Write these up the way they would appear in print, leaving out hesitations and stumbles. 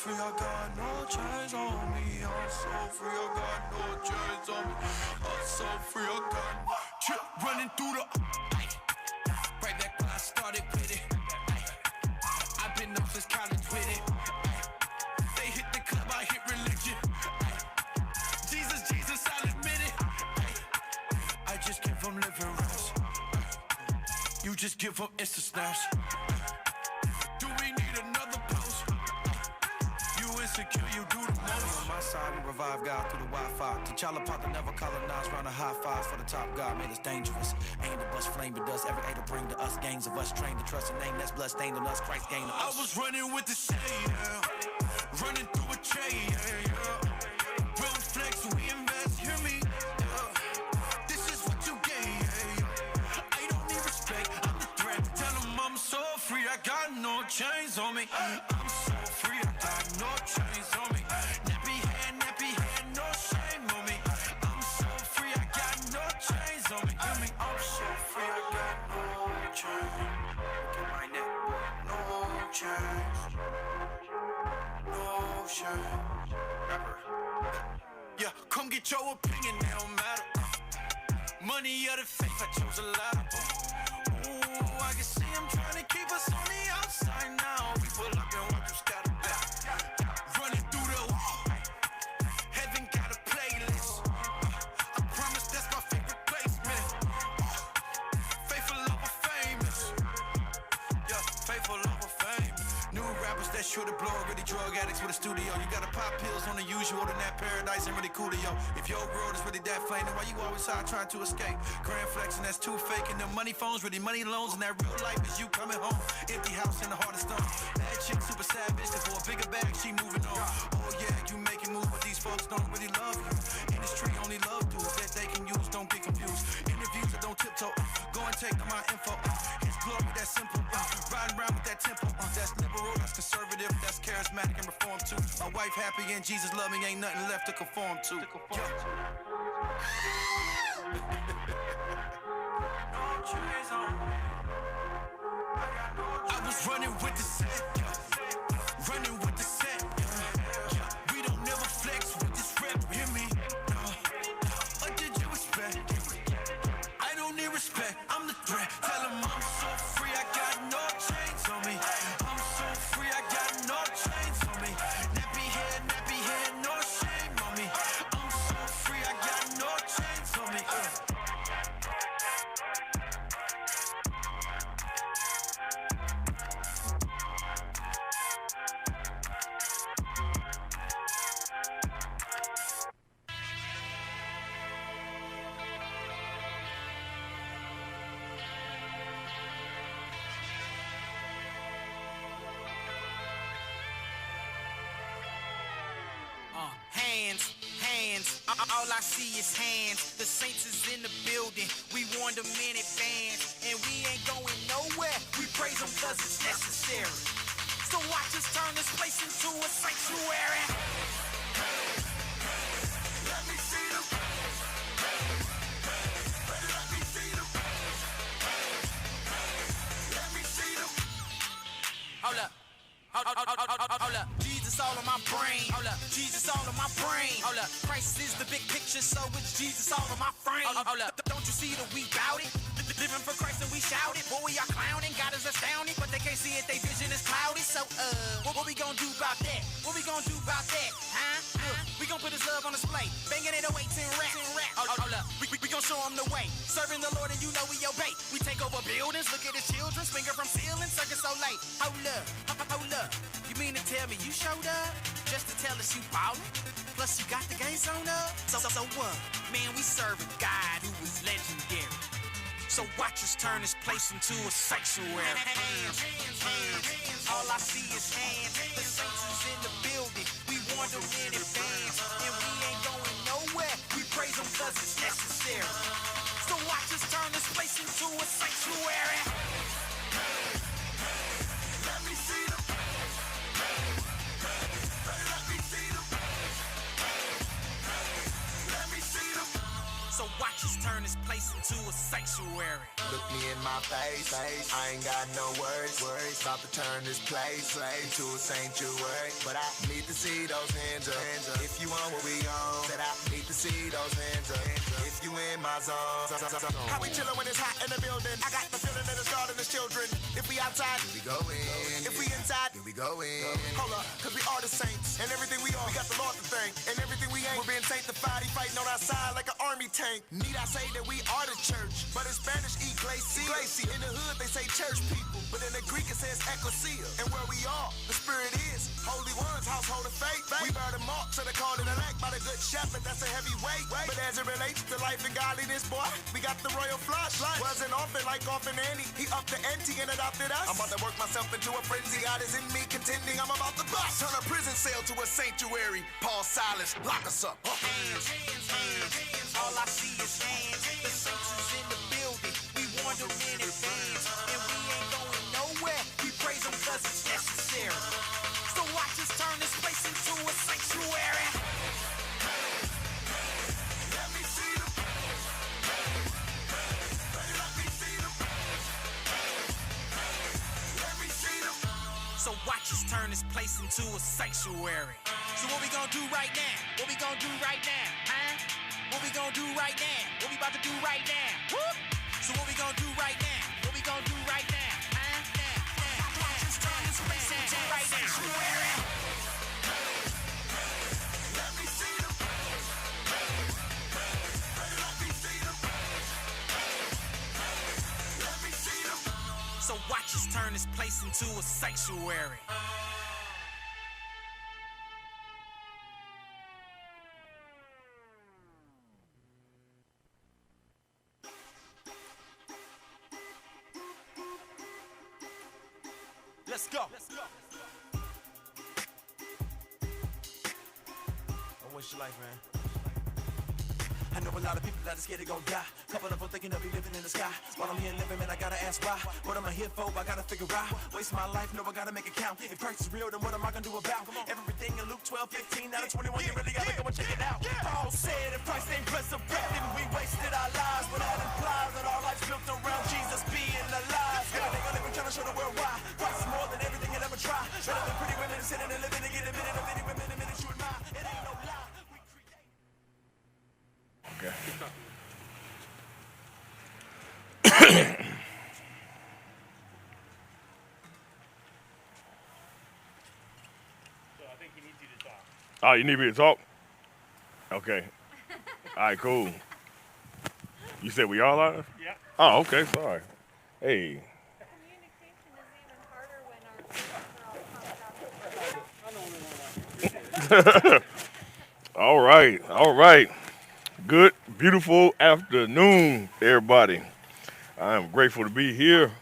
free, I got no chains on me. I'm so free, I got no chains on me. I'm so free, I got no chip running through the right back when I started with it. I've been up since college with it. They hit the club, I hit religion. Jesus, Jesus, I'll admit it. I just came from living rest. You just give up Insta snaps. Do we need another post? You insecure, you do the most. On my side, we revive God through the Wi-Fi. T'Challa Papa never colonized, round a high five for the top God made us dangerous. Aim to bust flame to dust, every A to bring to us. Gangs of us trained to trust a name that's blood stained in us. Christ gained us. I was running with the shade, yeah. Running through a trade, yeah. Real flex, we invest, hear me? This is what you get, yeah. I don't need respect, I'm the threat. Tell them I'm so free, I got no chains on me. I'm so free, I got no chains on me. Nappy head, no shame on me. I'm so free, I got no chains on me. Hear me? I'm so free, I got no chains. Look at my neck, no chains. No chains. Rapper. Yeah, come get your opinion, it don't matter. Money or the faith, I chose a ladder. Ooh, I can see I'm trying to keep us on the outside now. We pull up and watch them scatter back. Running through the wall. Heaven got a playlist. I promise that's my favorite place, man. Faithful lover famous. Yeah, faithful lover famous. New rappers that sure to blow, really drug addicts with a studio. You gotta pop pills on the usual, then that paradise ain't really cool to yo. If your world is really that flame, then why you always high trying to escape? Grand flexing, that's too fake. And the money phones, really money loans, and that real life is you coming home. Empty house in the heart of stone. Bad chick, super savage, and for a bigger bag, she moving on. Oh yeah, you making moves, but these folks don't really love you. Industry only love dudes that they can use, don't get confused. Interviews that don't tiptoe, go and take my info. His glory, that's simple. Riding around with that tempo, that's liberal, that's conservative, that's charismatic and reformed too. My wife happy and Jesus love me, ain't nothing left to conform to. I was running with the set, running with the set. We don't never flex with this rep, hear me? What did you expect? I don't need respect, I'm the threat. Tell them I'm so free, I got no chains on me. I'm so free, I got no chains on me. Nappy head, no shame on me. I'm so free, I got no chains on me. Hands, all I see is hands. The saints is in the building. We warned them in advance, and we ain't going nowhere. We praise them cause it's necessary. So watch us turn this place into a sanctuary. Let me see them. Let me see them. Let me see them. Hold up. Hold up, Jesus all in my brain. Hold up, Jesus all in my brain. Hold up, Christ is the big picture, so it's Jesus all in my frame. Hold up, don't you see that we bout it? Living for Christ and we shout it. Boy, we are clowning, God is astounding, but they can't see it, they vision is cloudy. So, what we gonna do about that? What we gonna do about that? Huh? We gonna put his love on display, banging it away 10 rap. Hold up, we gonna show him the way. Serving the Lord and you know we obey. We take over buildings, look at his children, finger from ceiling, circus so late. Hold up, you mean to tell me you showed up just to tell us you ballin'? Plus you got the game sewn up. So what? Man, we serve a God who is legendary. So watch us turn this place into a sanctuary. Hands, all I see is hands. The saints is in the building. We warned them in advance, and we ain't going nowhere. We praise them cause it's necessary. So watch us turn this place into a sanctuary. Let me see them. Let me see them. Let me see them. So watch us turn this place into a sanctuary. Look me in my face, I ain't got no words, about to turn this place into a sanctuary. But I need to see those hands up, if you want what we on. Said I need to see those hands up, if you in my zone. How we chillin' when it's hot in the building? I got the feeling that it's starting as children. If we outside, we go in. If we inside, then we go in. Hold up, cause we are the saints, and everything we are, we got the Lord to thank. And everything we ain't, we're being sanctified. He fighting on our side like an army tank. Need I say that we are the church? But in Spanish, iglesia. In the hood, they say church people. But in the Greek, it says ecclesia. And where we are, the spirit is holy ones, household of faith. We bear the mark, so they called it elect by the good shepherd. That's a heavy weight. But as it relates to life and godliness, boy, we got the royal flush. Wasn't orphan like Orphan Annie. He upped the ante and adopted us. I'm about to work myself into a frenzy. God is in me, contending I'm about to bust. Turn a prison cell to a sanctuary. Paul Silas, lock us up. Hands. All I see is hands. The saints is in the building. We warned them in advance. And we ain't going nowhere. We praise them cause it's necessary. So watch us turn this place into a sanctuary. Let me see them. Let me see them. Let me see them. So watch us turn this place into a sanctuary. So what we gonna do right now? What we gonna do right now? Huh? What we gonna do right now? What we about to do right now? Whoop! So what we gonna do right now? What we gonna do right now? Huh? Now. Watch us turn this place into right now. Let me see them. Let me see them. Let me see them. So watch us turn this place into a sanctuary. Let's go. Don't waste your life, man. I know a lot of people that are scared they gon' die. Couple of them thinking they'll be living in the sky. While I'm here living, man, I gotta ask why. What am I here for? I gotta figure out. Waste my life, no, I gotta make it count. If Christ is real, then what am I gonna do about everything in Luke 12:15 out of 21? You really gotta go and check it out. Paul said, if Christ ain't resurrected, we wasted our lives. But that implies that our lives built around Jesus being alive. Everything I live and trying to show the world why. Christ is more than everything you'll ever try. Better than pretty women sitting and living to get a minute of any women a minute you admire. It ain't no lie. We create. Okay. Oh, you need me to talk? Okay. All right, cool. You said we are live? Yeah. Oh, okay, sorry. Hey. Communication is even harder when our phones are all pumped up. All right. Good, beautiful afternoon, everybody. I am grateful to be here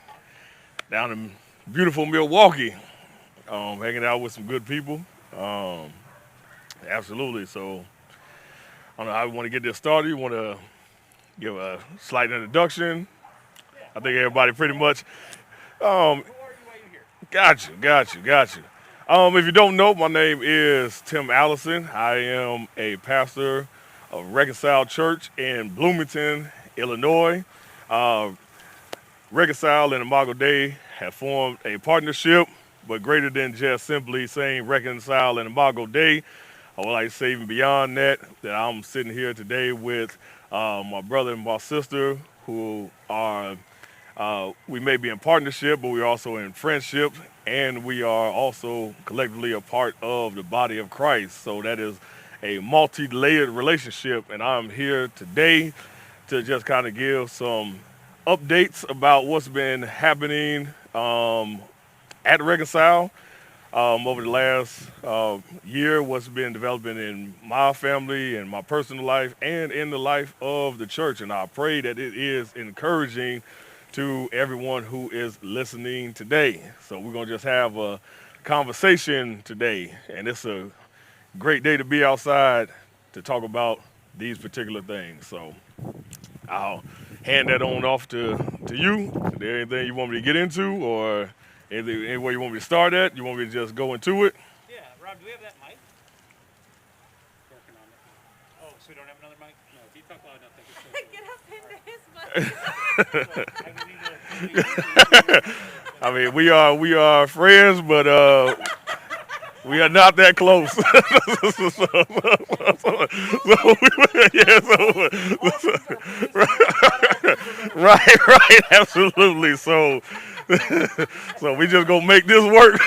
down in beautiful Milwaukee, hanging out with some good people. Absolutely. So I don't know how we want to get this started. You want to give a slight introduction? I think everybody pretty much. Who are you here? Got you. If you don't know, my name is Tim Allison. I am a pastor of Reconcile Church in Bloomington, Illinois. Reconcile and Imago have formed a partnership, but greater than just simply saying Reconcile and Imago Day, I would like to say even beyond that I'm sitting here today with my brother and my sister who are, we may be in partnership, but we're also in friendship, and we are also collectively a part of the body of Christ. So that is a multi-layered relationship, and I'm here today to just kind of give some updates about what's been happening at Reconcile over the last year, what's been developing in my family and my personal life and in the life of the church. And I pray that it is encouraging to everyone who is listening today. So we're going to just have a conversation today, and it's a great day to be outside to talk about these particular things. So I'll hand that on off to you. Is there anything you want me to get into, or anywhere you want me to start at? You want me to just go into it? Yeah, Rob, do we have that mic? Working on it. Oh, so we don't have another mic? No, keep talk loud enough, they can still Get up into his mic. I mean, we are friends, but we are not that close. Right, absolutely. So, so we just gonna make this work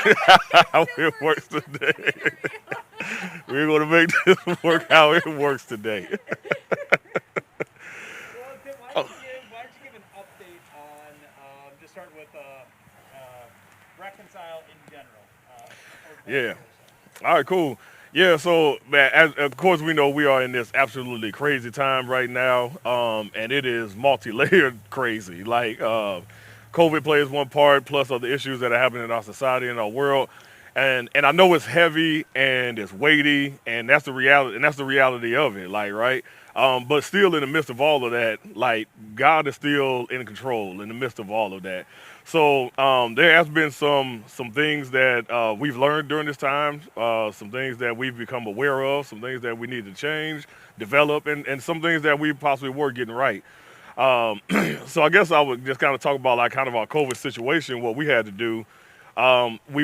how it works today. We're gonna make this work how it works today. Well, Tim, why don't you give an update on, just start with Reconcile in general. Yeah. All right, cool. Yeah, so man, as of course we know we are in this absolutely crazy time right now, and it is multi-layered crazy. Like COVID plays one part, plus other issues that are happening in our society and our world, and I know it's heavy and it's weighty, and that's the reality of it. Like right, but still in the midst of all of that, like God is still in control in the midst of all of that. So there has been some things that we've learned during this time, some things that we've become aware of, some things that we need to change, develop, and some things that we possibly were getting right. Um, so I guess I would just kind of talk about like kind of our COVID situation, what we had to do. We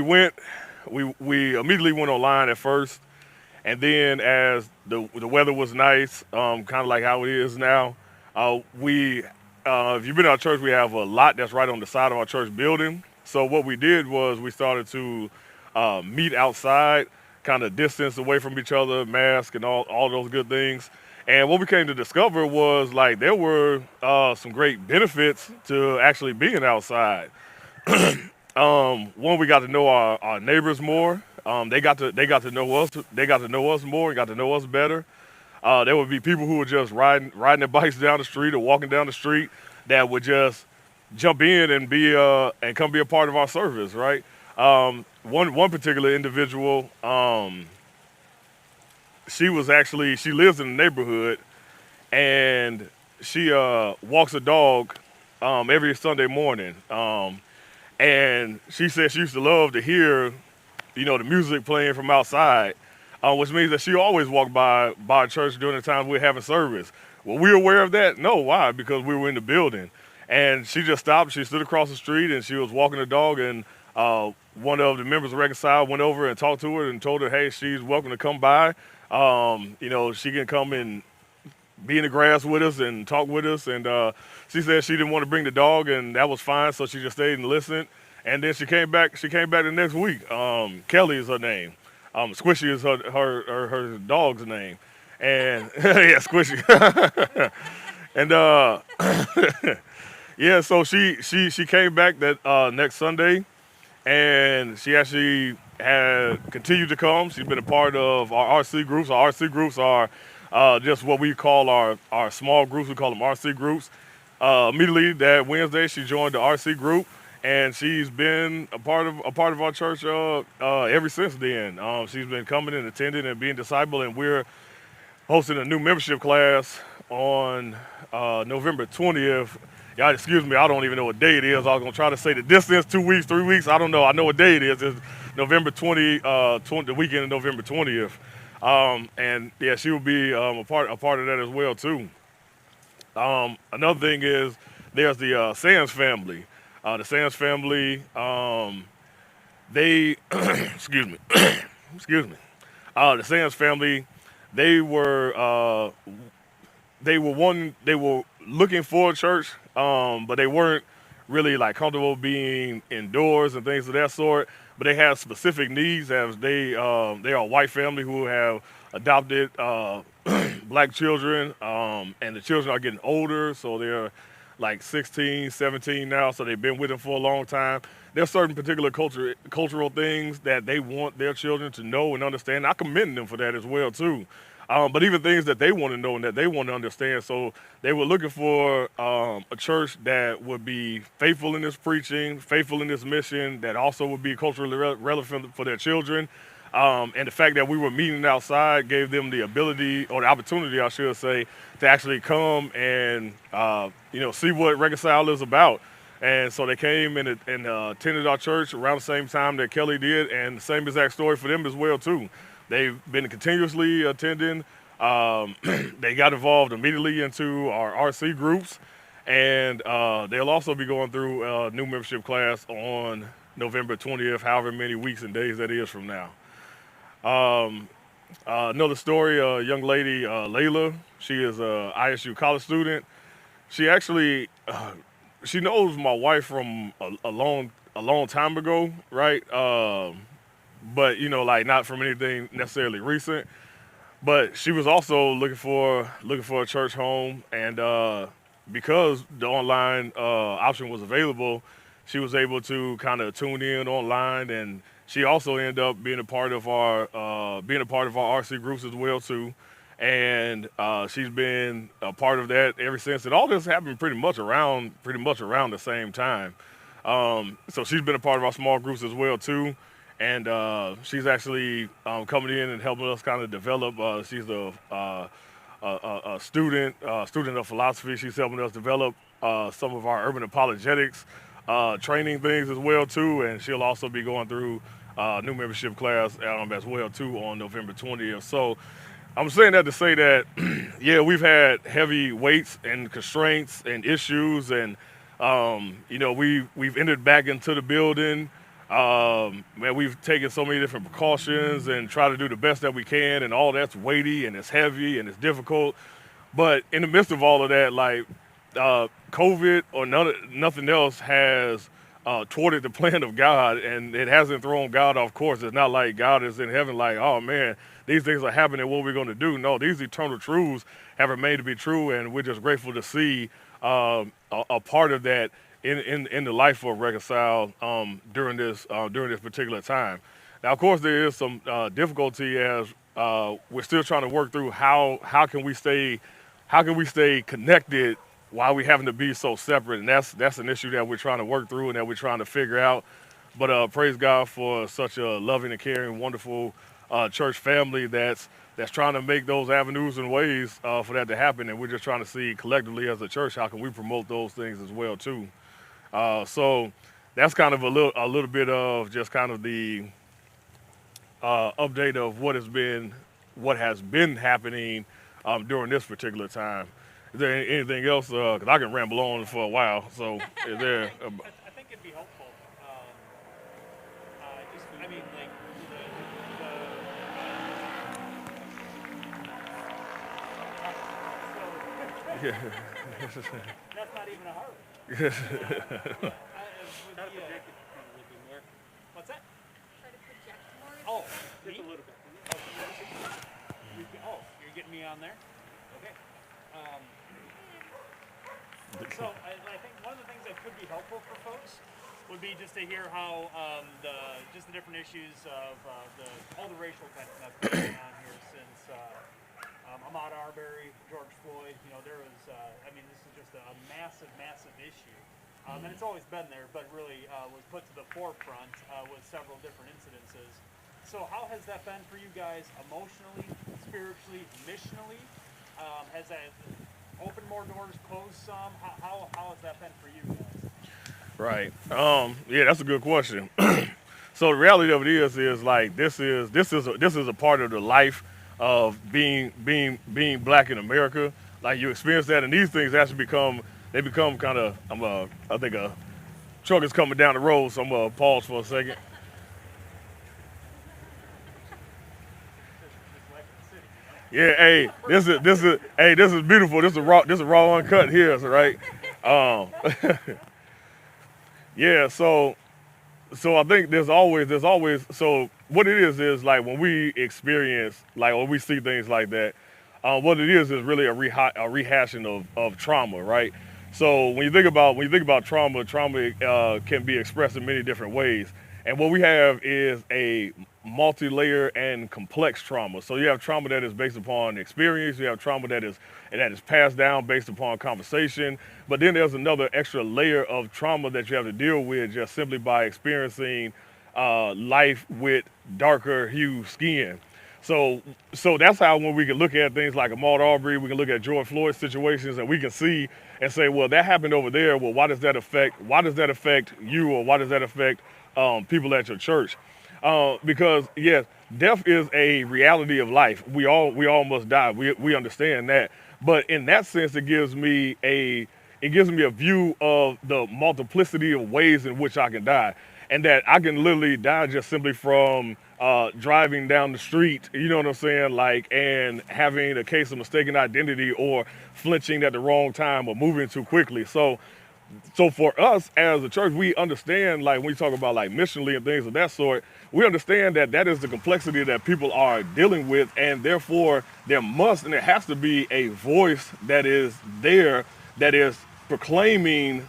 immediately went online at first, and then as the weather was nice, kind of like how it is now, we if you've been to our church, we have a lot that's right on the side of our church building. So what we did was we started to meet outside, kind of distance away from each other, mask and all those good things. And what we came to discover was like there were some great benefits to actually being outside. One, we got to know our neighbors more. They got to know us. They got to know us more. Got to know us better. There would be people who were just riding their bikes down the street or walking down the street that would just jump in and and come be a part of our service, right? One particular individual, she lives in the neighborhood, and she walks a dog every Sunday morning. And she said she used to love to hear, the music playing from outside, which means that she always walked by church during the time we're having service. Were we aware of that? No. Why? Because we were in the building. And she just stopped. She stood across the street and she was walking the dog. And one of the members of Reconcile went over and talked to her and told her, hey, she's welcome to come by. She can come and be in the grass with us and talk with us. And she said she didn't want to bring the dog, and that was fine. So she just stayed and listened. And then she came back. She came back the next week. Kelly is her name. Squishy is her dog's name, and yeah, Squishy. And yeah, so she came back that next Sunday, and she actually had continued to come. She's been a part of our RC groups. Our RC groups are just what we call our small groups. We call them RC groups. Immediately that Wednesday, she joined the RC group, and she's been a part of our church ever since then. She's been coming and attending and being discipled, and we're hosting a new membership class on November 20th. Y'all excuse me, I don't even know what day it is. I was gonna try to say the distance, 2 weeks, 3 weeks. I don't know. I know what day it is. It's November 20, the weekend of November 20th. And yeah, she will be a part of that as well too. Another thing is there's the Sands family. The Sands family, they, excuse me, the Sands family, they were looking for a church, but they weren't really like comfortable being indoors and things of that sort. But they have specific needs, as they are a white family who have adopted black children, and the children are getting older, so they're like 16, 17 now, so they've been with them for a long time. There's certain particular cultural things that they want their children to know and understand. I commend them for that as well too. But even things that they want to know and that they want to understand. So they were looking for a church that would be faithful in its preaching, faithful in its mission, that also would be culturally relevant for their children. And the fact that we were meeting outside gave them the ability, or the opportunity, I should say, to actually come and see what Reconcile is about. And so they came and attended our church around the same time that Kelly did, and the same exact story for them as well too. They've been continuously attending. They got involved immediately into our RC groups, and they'll also be going through a new membership class on November 20th, however many weeks and days that is from now. Another story, a young lady, Layla, she is a ISU college student. She actually, she knows my wife from a long time ago, right? But like not from anything necessarily recent. But she was also looking for a church home, and because the online option was available, she was able to kind of tune in online, and she also ended up being a part of our RC groups as well too. And she's been a part of that ever since. And all this happened pretty much around the same time. So she's been a part of our small groups as well too, and she's actually coming in and helping us kind of develop. She's a student of philosophy. She's helping us develop some of our urban apologetics training things as well too, and she'll also be going through new membership class as well too on November 20th. So I'm saying that to say that, yeah, we've had heavy weights and constraints and issues, and we've entered back into the building. Man, we've taken so many different precautions and try to do the best that we can, and all that's weighty and it's heavy and it's difficult. But in the midst of all of that, like COVID or nothing else has thwarted the plan of God, and it hasn't thrown God off course. It's not like God is in heaven like, oh man, these things are happening, what are we going to do? No, these eternal truths have remained to be true, and we're just grateful to see a part of that in the life of Reconcile during this particular time. Now, of course, there is some difficulty as we're still trying to work through how can we stay connected while we having to be so separate, and that's an issue that we're trying to work through and that we're trying to figure out. But praise God for such a loving and caring, wonderful church family that's trying to make those avenues and ways for that to happen, and we're just trying to see collectively as a church how can we promote those things as well too. So that's kind of a little bit of just kind of the update of what has been happening during this particular time. Is there anything else? Because I can ramble on for a while. So is there? I think it'd be helpful. I mean, like Yeah. that's not even a hurry. What's that? Try to project more. Oh, just a little bit. Oh, you're getting me on there? Okay. So I think one of the things that could be helpful for folks would be just to hear how the different issues of all the racial tension that's been going on here since Ahmaud Arbery, George Floyd. There was this is just a massive issue, and it's always been there, but really was put to the forefront with several different incidences. So how has that been for you guys emotionally, spiritually, missionally? Has that opened more doors, closed some? How has that been for you guys? Right. Yeah, that's a good question. So the reality of it is like this is a part of the life of being black in America. Like you experience that, and these things actually become kind of. I think a truck is coming down the road, so I'm gonna pause for a second. Yeah, hey, this is beautiful. This is raw uncut here, right? Yeah, so I think there's always so what it is like when we experience like when we see things like that, what it is really a rehashing of trauma, right? So when you think about trauma can be expressed in many different ways, and what we have is a multi-layer and complex trauma. So you have trauma that is based upon experience, you have trauma that is passed down based upon conversation, but then there's another extra layer of trauma that you have to deal with just simply by experiencing life with darker hue skin. So that's how when we can look at things like Ahmaud Arbery, we can look at George Floyd situations, and we can see and say, well, that happened over there. Well, why does that affect you, or why does that affect people at your church? Because yes, death is a reality of life. We all must die. We understand that. But in that sense, it gives me a view of the multiplicity of ways in which I can die, and that I can literally die just simply from driving down the street. You know what I'm saying? Like, and having a case of mistaken identity, or flinching at the wrong time, or moving too quickly. So for us as a church, we understand, like when we talk about like missionally and things of that sort, we understand that that is the complexity that people are dealing with, and therefore there must and there has to be a voice that is there that is proclaiming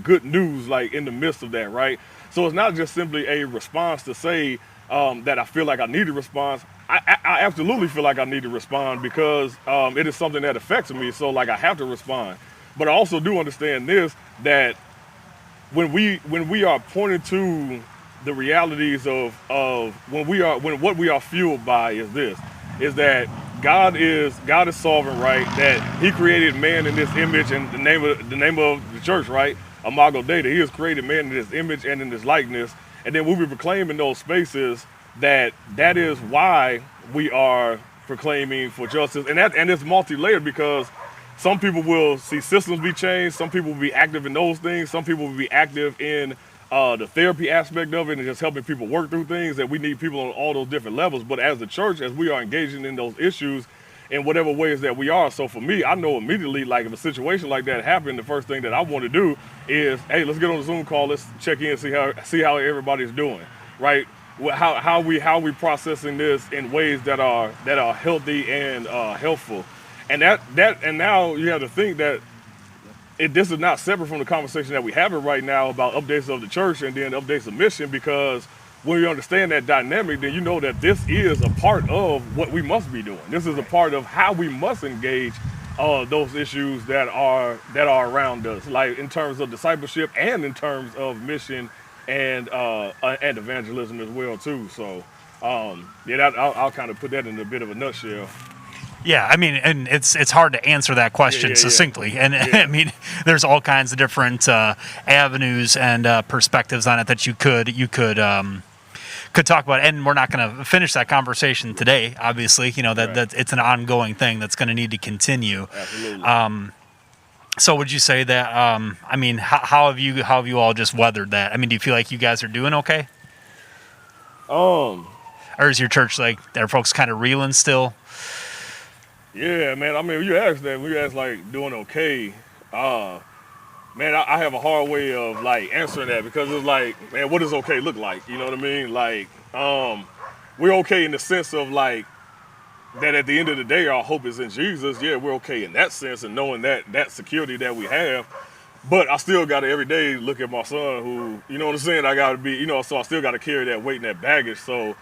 good news, like in the midst of that, right? So it's not just simply a response to say that I feel like I need to respond. I absolutely feel like I need to respond because it is something that affects me. So like I have to respond. But I also do understand this, that when we are pointed to the realities of when what we are fueled by is that God is sovereign, right? That He created man in this image, and the name of the church, right? Imago Dei. He has created man in His image and in His likeness. And then we be proclaiming those spaces that is why we are proclaiming for justice, and it's multi-layered, because some people will see systems be changed. Some people will be active in those things. Some people will be active in the therapy aspect of it and just helping people work through things. That we need people on all those different levels. But as the church, as we are engaging in those issues in whatever ways that we are. So for me, I know immediately, like if a situation like that happened, the first thing that I want to do is, hey, let's get on a Zoom call. Let's check in, see how everybody's doing, right? How we processing this in ways that are healthy and helpful. And and now you have to think that this is not separate from the conversation that we're having right now about updates of the church and then updates of mission, because when you understand that dynamic, then you know that this is a part of what we must be doing. This is a part of how we must engage those issues that are around us, like in terms of discipleship and in terms of mission and evangelism as well too. So I'll kind of put that in a bit of a nutshell. Yeah, I mean, and it's hard to answer that question succinctly. And I mean, there's all kinds of different avenues and perspectives on it that you could talk about. And we're not going to finish that conversation today. Obviously, that it's an ongoing thing that's going to need to continue. Absolutely. So would you say that? I mean, how have you all just weathered that? I mean, do you feel like you guys are doing okay? Or is your church are folks kind of reeling still? Yeah, man. I mean, you asked that. We asked like doing okay. Man, I have a hard way of like answering that, because it's like, man, what does okay look like? You know what I mean? Like, we're okay in the sense of like that at the end of the day, our hope is in Jesus. Yeah, we're okay in that sense, and knowing that security that we have. But I still got to every day look at my son, who, you know what I'm saying? I got to be, so I still got to carry that weight and that baggage. So,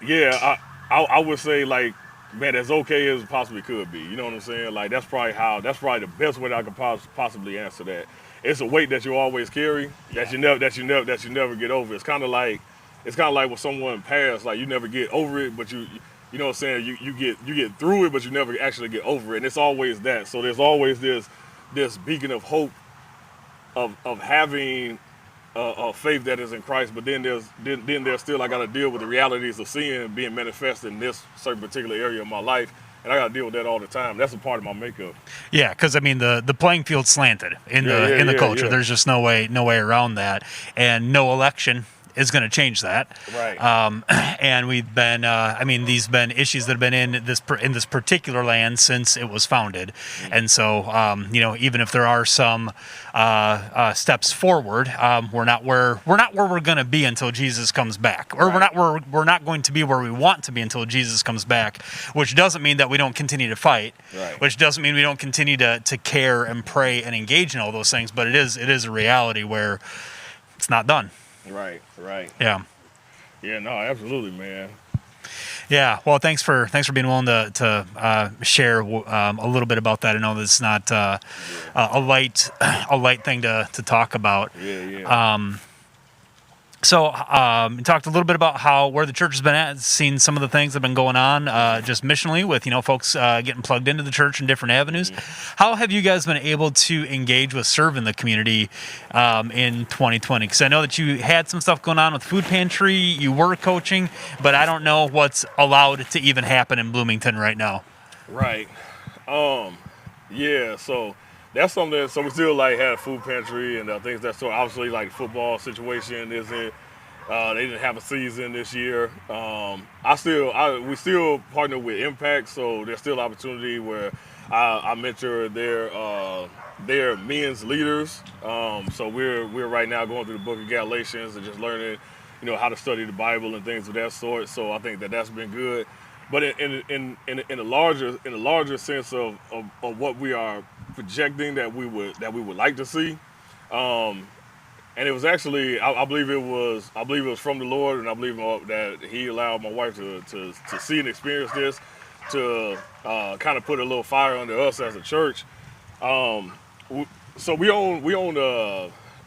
yeah, I would say like, man, as okay as it possibly could be. You know what I'm saying? Like that's probably the best way that I could possibly answer that. It's a weight that you always carry, that you never get over. It's kind of like when someone passed, like you never get over it, but you know what I'm saying? You get through it, but you never actually get over it. And it's always that. So there's always this beacon of hope of having a faith that is in Christ, but then there's still, I got to deal with the realities of sin being manifested in this certain particular area of my life, and I got to deal with that all the time. That's a part of my makeup. Yeah, because I mean the playing field's slanted in the culture. Yeah. There's just no way around that, and no election is going to change that. Right. And we've been, these been issues that have been in this particular land since it was founded, and so even if there are some steps forward, we're not where we're going to be until Jesus comes back, or right. we're not going to be where we want to be until Jesus comes back. Which doesn't mean that we don't continue to fight. Right. Which doesn't mean we don't continue to care and pray and engage in all those things. But it is a reality where it's not done. Right. Yeah. Yeah, no, absolutely, man. Yeah, well, thanks for being willing to share a little bit about that. I know this is not a light thing to talk about. Yeah. So, you talked a little bit about where the church has been at, seen some of the things that have been going on, just missionally with, folks getting plugged into the church in different avenues. How have you guys been able to engage with serving the community in 2020? Because I know that you had some stuff going on with food pantry, you were coaching, but I don't know what's allowed to even happen in Bloomington right now. Right. Yeah, so that's something. So we still like had a food pantry and things that sort. Obviously, like football situation isn't. They didn't have a season this year. We still partner with Impact, so there's still opportunity where I mentor their men's leaders. So we're right now going through the Book of Galatians and just learning, how to study the Bible and things of that sort. So I think that's been good. But in a larger sense of what we are projecting that we would like to see, and it was actually I believe it was from the Lord, and I believe that He allowed my wife to see and experience this, to kind of put a little fire under us as a church. So we own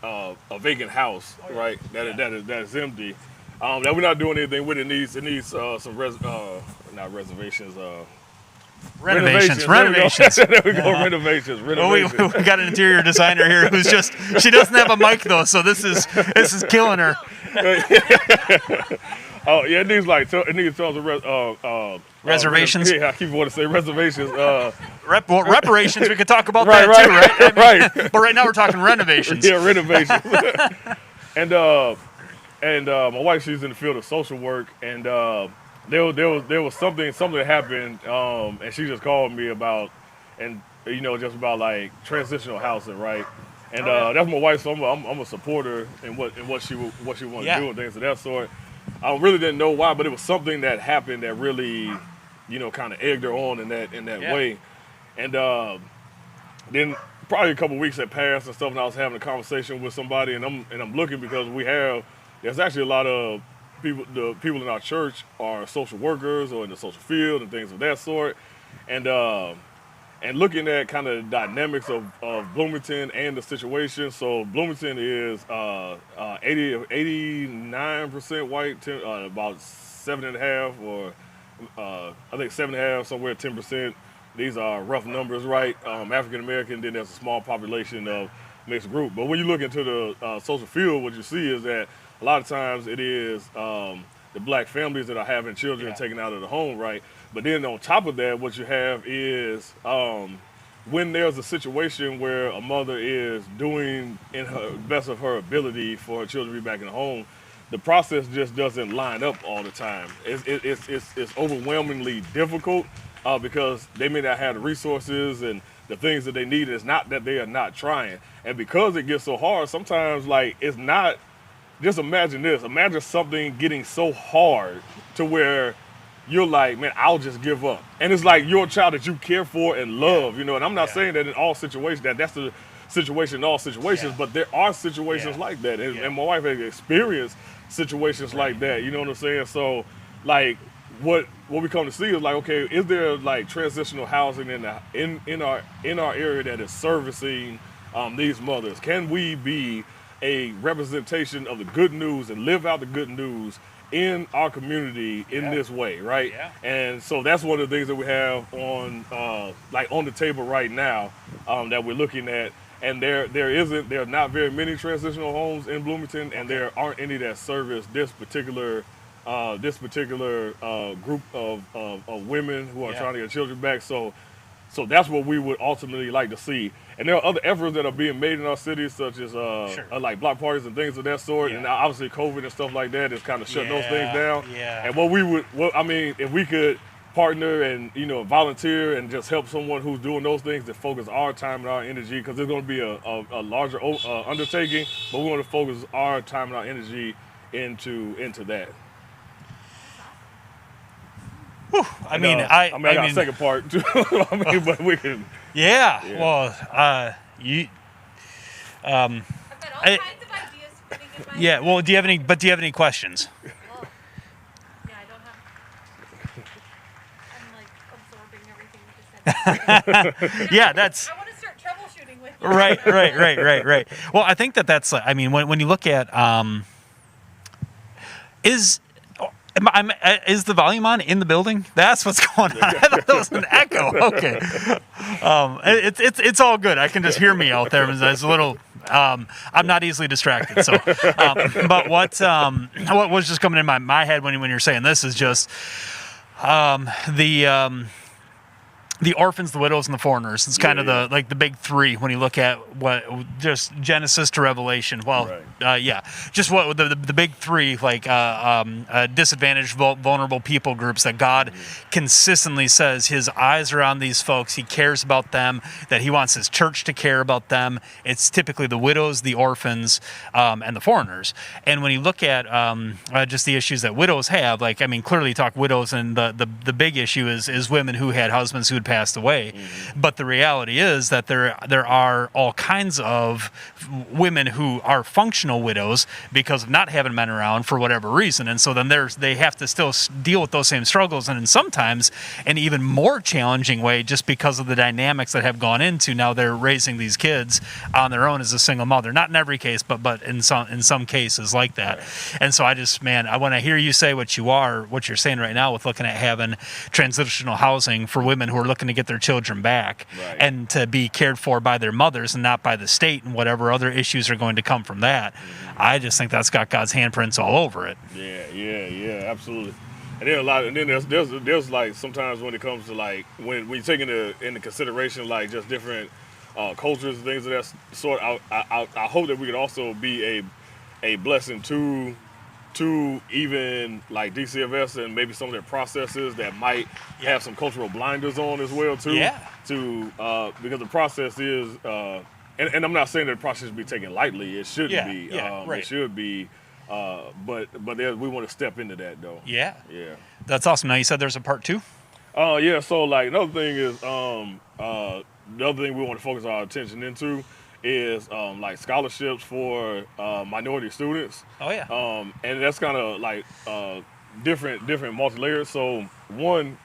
a vacant house, right? That is empty. That we're not doing anything with. It needs some not reservations. Renovations. There we go. Renovations. Well, we got an interior designer here who's she doesn't have a mic though, so this is killing her. Oh yeah, it needs tons of reservations. Yeah, I keep wanting to say reservations. Reparations. We could talk about that too, right? Right. But right now we're talking renovations. Yeah, renovations. And my wife, she's in the field of social work, and there was something that happened, and she just called me about, and just about like transitional housing, right? And that's my wife, so I'm a supporter in what she wants to do and things of that sort. I really didn't know why, but it was something that happened that really, kind of egged her on in that way. And then probably a couple of weeks had passed and stuff, and I was having a conversation with somebody, and I'm looking because there's actually a lot of people. The people in our church are social workers or in the social field and things of that sort, and looking at kind of the dynamics of Bloomington and the situation. So Bloomington is 89% white, about 7.5, or I think 7.5, somewhere 10%. These are rough numbers, right? African American. Then there's a small population of mixed group. But when you look into the social field, what you see is that a lot of times it is the black families that are having children taken out of the home, right? But then on top of that, what you have is when there's a situation where a mother is doing in her best of her ability for her children to be back in the home, the process just doesn't line up all the time. It's overwhelmingly difficult because they may not have the resources and the things that they need. It's not that they are not trying. And because it gets so hard, sometimes it's not. Just imagine this. Imagine something getting so hard to where you're like, man, I'll just give up. And it's like your child that you care for and love, And I'm not saying that in all situations, that's the situation in all situations, but there are situations like that. And my wife has experienced situations like that. You know what I'm saying? So, what we come to see is okay, is there transitional housing in our area that is servicing these mothers? Can we be a representation of the good news and live out the good news in our community in this way, right? Yeah. And so that's one of the things that we have on the table right now that we're looking at. And there are not very many transitional homes in Bloomington, and there aren't any that service this particular group of women who are trying to get children back. So that's what we would ultimately like to see. And there are other efforts that are being made in our cities, such as like block parties and things of that sort. Yeah. And now obviously COVID and stuff like that is kind of shutting those things down. Yeah. And if we could partner and volunteer and just help someone who's doing those things to focus our time and our energy, because it's going to be a larger undertaking, but we want to focus our time and our energy into that. Whew. I got a second part too. But we can. Yeah. Well, you. I've got all kinds of ideas spinning in my head. Well, do you have any questions? Well, yeah, I don't have. I'm absorbing everything you just said. Yeah, that's. I want to start troubleshooting with you. Right. Well, I think that's. When you look at Is the volume on in the building? That's what's going on. I thought that was an echo. Okay, it's all good. I can just hear me out there. There's a little. I'm not easily distracted. So, but what was just coming in my head when you're saying this is just the orphans, the widows, and the foreigners. It's kind of the big three when you look at what just Genesis to Revelation. Well, right. Just what the big three, like disadvantaged, vulnerable people groups that God consistently says His eyes are on these folks. He cares about them. That He wants His church to care about them. It's typically the widows, the orphans, and the foreigners. And when you look at just the issues that widows have, clearly you talk widows, and the big issue is women who had husbands who had passed away. But the reality is that there are all kinds of women who are functional widows because of not having men around for whatever reason, and so then they have to still deal with those same struggles, and in sometimes an even more challenging way, just because of the dynamics that have gone into now they're raising these kids on their own as a single mother. Not in every case, but in some cases like that. And so I just, when I hear you say what you're saying right now with looking at having transitional housing for women who are looking to get their children back, and to be cared for by their mothers and not by the state, and whatever other issues are going to come from that, I just think that's got God's handprints all over it. Yeah, absolutely. And then a lot, and then there's like sometimes when it comes to like when you take into consideration like just different cultures and things of that sort. I hope that we could also be a blessing to even like DCFS and maybe some of their processes that might have some cultural blinders on as well too. Yeah. Because the process is, and I'm not saying that the process should be taken lightly. It shouldn't be. It should be. But we want to step into that though. Yeah. That's awesome. Now you said there's a part 2. So like another thing is the other thing we want to focus our attention into is like scholarships for minority students. And that's kind of like different multi-layered. So one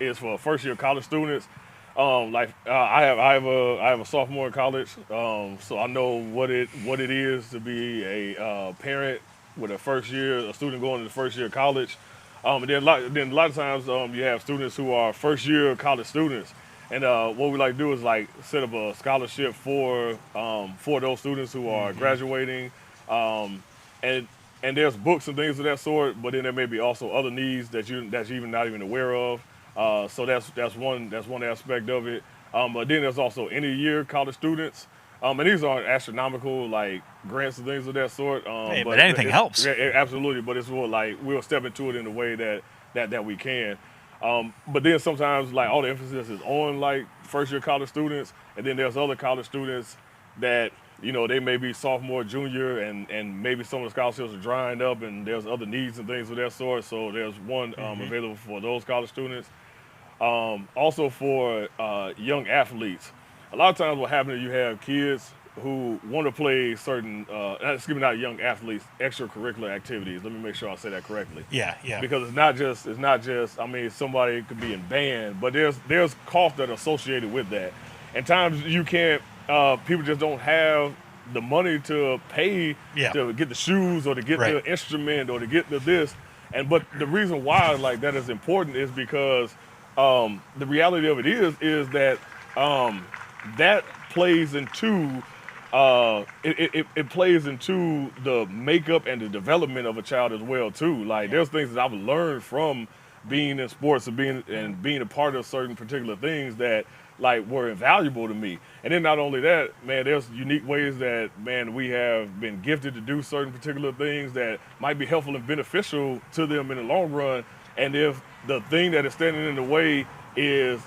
is for first year college students. I have a sophomore in college, so I know what it is to be a parent with a student going to the first year of college. And then a lot of times you have students who are first year college students. And what we like to do is like set up a scholarship for those students who are graduating, and there's books and things of that sort. But then there may be also other needs that you're even not even aware of. So that's one aspect of it. But then there's also end of year college students, and these aren't astronomical like grants and things of that sort. But anything helps. Yeah, absolutely. But it's more like we'll step into it in a way that we can. But then sometimes like all the emphasis is on like first year college students, and then there's other college students that they may be sophomore, junior, and maybe some of the scholarships are drying up, and there's other needs and things of that sort. So there's one available for those college students. Also for young athletes, a lot of times what happens is you have kids who want to play certain, not young athletes, extracurricular activities. Let me make sure I say that correctly. Yeah. Because it's not just. I mean, somebody could be in band, but there's costs that are associated with that, and times you can't. People just don't have the money to pay to get the shoes or to get the instrument or to get the this, but the reason why like that is important is because the reality of it is that that plays into. It plays into the makeup and the development of a child as well too. Like there's things that I've learned from being in sports and being a part of certain particular things that like were invaluable to me. And then not only that, man, there's unique ways that we have been gifted to do certain particular things that might be helpful and beneficial to them in the long run. And if the thing that is standing in the way is